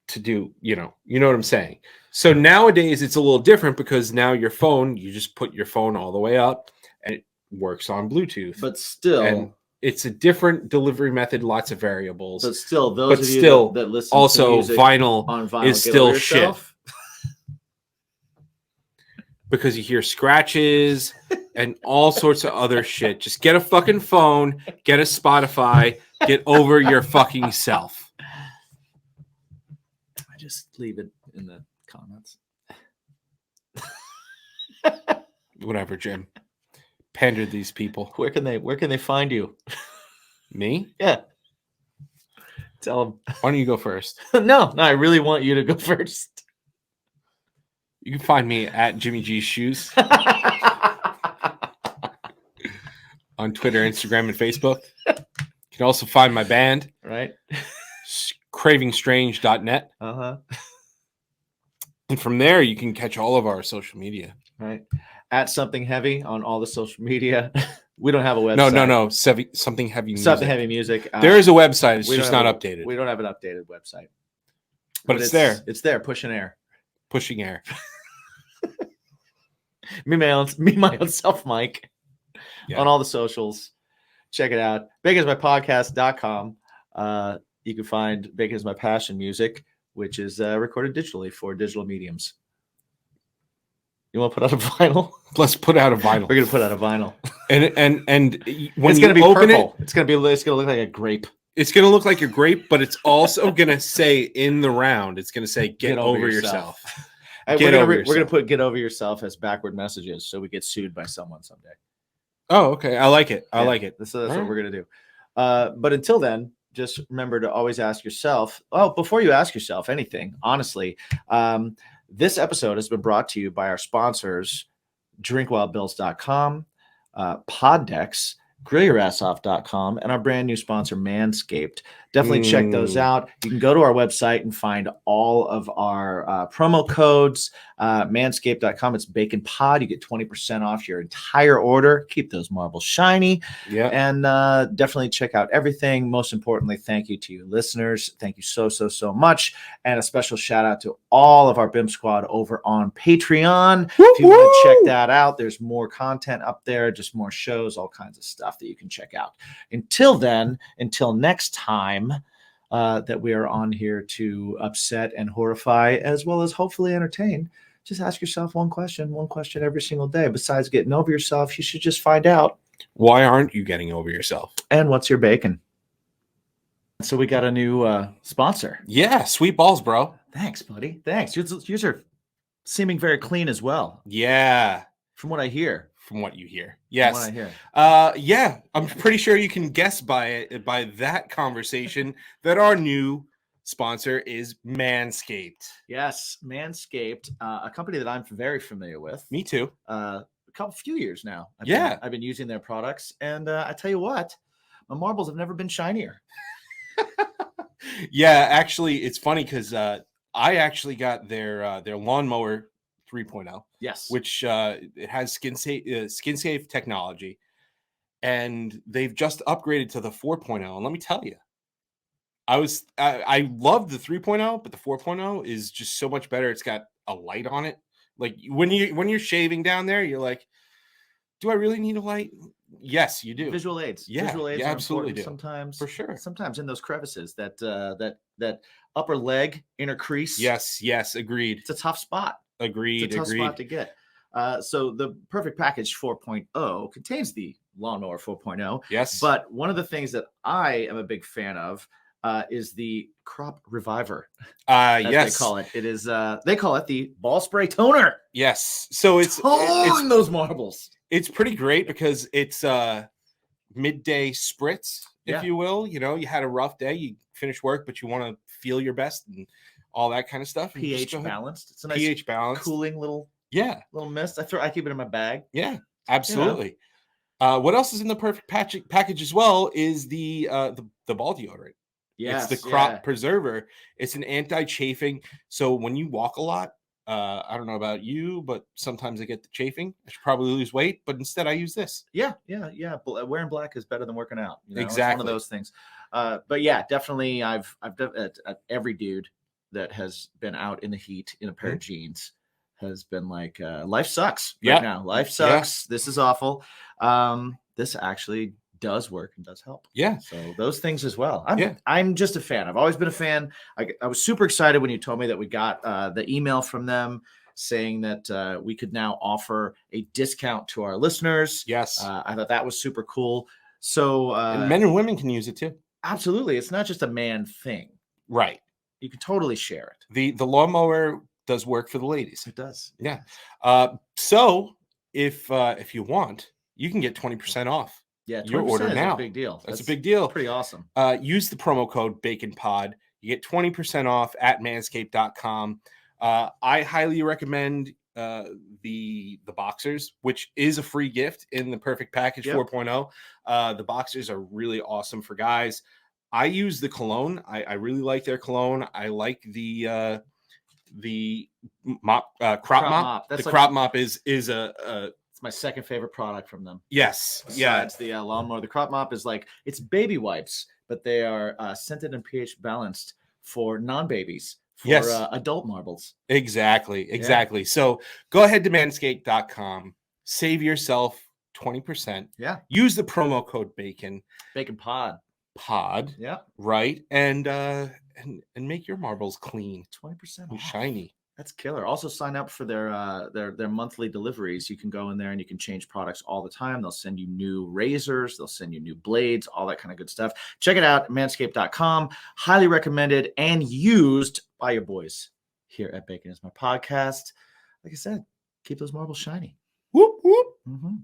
to do, you know what I'm saying? So nowadays it's a little different because now your phone, you just put your phone all the way up and it works on Bluetooth. But still, and it's a different delivery method, lots of variables. But still, those of you that listen also to music vinyl on vinyl is still shit. Because you hear scratches and all sorts of other shit. Just get a fucking phone, get a Spotify, get over your fucking self. I just leave it in the comments. Whatever, Jim. Pander these people. Where can they find you? Me? Yeah. Tell them. Why don't you go first? No, I really want you to go first. You can find me at Jimmy G's Shoes on Twitter, Instagram, and Facebook. You can also find my band, right? cravingstrange.net. Uh-huh. And from there, you can catch all of our social media. Right. At Something Heavy on all the social media. We don't have a website. No. Something Heavy Music. Something Heavy Music. There is a website. It's just not updated. We don't have an updated website. But it's there. It's there, pushing air. Pushing air. me my own self, Mike. Yeah. On all the socials. Check it out. baconismypodcast.com. You can find Bacon is My Passion music, which is recorded digitally for digital mediums. You want to put out a vinyl? Let's put out a vinyl. We're gonna put out a vinyl. And when it's you gonna be open purple. it, it's gonna look like a grape. It's gonna look like a grape, but it's also gonna say in the round, it's gonna say get over yourself. We're gonna put "get over yourself" as backward messages, so we get sued by someone someday. Oh, okay. I like it. I like it. So that's what we're gonna do. But until then, just remember to always ask yourself. Oh, before you ask yourself anything, honestly, this episode has been brought to you by our sponsors, drinkwildbills.com, Poddex, grillyourassoff.com, and our brand new sponsor, Manscaped. Definitely check those out. You can go to our website and find all of our promo codes. Manscaped.com. It's Bacon Pod. You get 20% off your entire order. Keep those marbles shiny. Yeah. And definitely check out everything. Most importantly, thank you to you listeners. Thank you so much. And a special shout out to all of our BIMP squad over on Patreon. If you want to check that out, there's more content up there, just more shows, all kinds of stuff that you can check out. Until then, until next time, that we are on here to upset and horrify, as well as hopefully entertain. Just ask yourself one question every single day. Besides getting over yourself, you should just find out, why aren't you getting over yourself? And what's your bacon? So we got a new sponsor. Yeah, sweet balls, bro. Thanks, buddy. Thanks. Yours are seeming very clean as well. Yeah. From what I hear. From what you hear. Yes. From what I hear. Yeah, I'm pretty sure you can guess by that conversation that our new sponsor is Manscaped. Yes, Manscaped, a company that I'm very familiar with. Me too. A few years now. I've been using their products, and I tell you what, my marbles have never been shinier. Yeah, actually, it's funny because I actually got their lawnmower 3.0. Yes, which it has skin safe technology, and they've just upgraded to the 4.0. And let me tell you, I love the 3.0, but the 4.0 is just so much better. It's got a light on it. Like when you're shaving down there, you're like, do I really need a light? Yes, you do. Visual aids. Yeah, Visual aids you are absolutely do. sometimes, for sure. Sometimes in those crevices, that upper leg, inner crease. Yes, agreed. It's a tough spot. Agreed. It's a tough spot to get. So the Perfect Package 4.0 contains the Lawnmower 4.0. Yes. But one of the things that I am a big fan of is the Crop Reviver. Yes. They call it. It is. They call it the Ball Spray Toner. Yes. So it's those marbles. It's pretty great because it's midday spritz, if you will. You know, you had a rough day, you finish work, but you want to feel your best and all that kind of stuff. pH balanced. It's a nice pH balanced, cooling little mist. I keep it in my bag. Yeah, absolutely. You know? What else is in the Perfect package as well is the ball deodorant. Yes, it's the Crop Preserver. It's an anti-chafing. So when you walk a lot, I don't know about you, but sometimes I get the chafing. I should probably lose weight, but instead I use this. Yeah. Wearing black is better than working out. You know? Exactly. It's one of those things. But yeah, definitely. I've done every dude that has been out in the heat in a pair of jeans has been like, life sucks right now. Life sucks. This is awful. This actually does work and does help. Yeah. So those things as well. I'm just a fan. I've always been a fan. I was super excited when you told me that we got the email from them saying that we could now offer a discount to our listeners. Yes. I thought that was super cool. So and men and women can use it too. Absolutely. It's not just a man thing. Right. You can totally share it. The lawnmower does work for the ladies. It does. Yeah. So if you want, you can get 20% off. Yeah, your order now. A big deal. That's a big deal. Pretty awesome. Use the promo code BaconPod. You get 20% off at manscaped.com. I highly recommend the boxers, which is a free gift in the Perfect Package 4.0. The boxers are really awesome for guys. I use the cologne. I really like their cologne. I like the crop mop. That's the crop mop is a my second favorite product from them. Yes. It's the lawnmower. The crop mop is like, it's baby wipes, but they are scented and pH balanced for non-babies, for adult marbles. Exactly. So go ahead to manscaped.com, save yourself 20%. Yeah. Use the promo code BACON Pod. Yeah. Right. And make your marbles clean. 20% and shiny. That's killer. Also sign up for their monthly deliveries. You can go in there and you can change products all the time. They'll send you new razors. They'll send you new blades, all that kind of good stuff. Check it out, manscaped.com. Highly recommended and used by your boys here at Bacon Is My Podcast. Like I said, keep those marbles shiny. Whoop, whoop. Mm-hmm.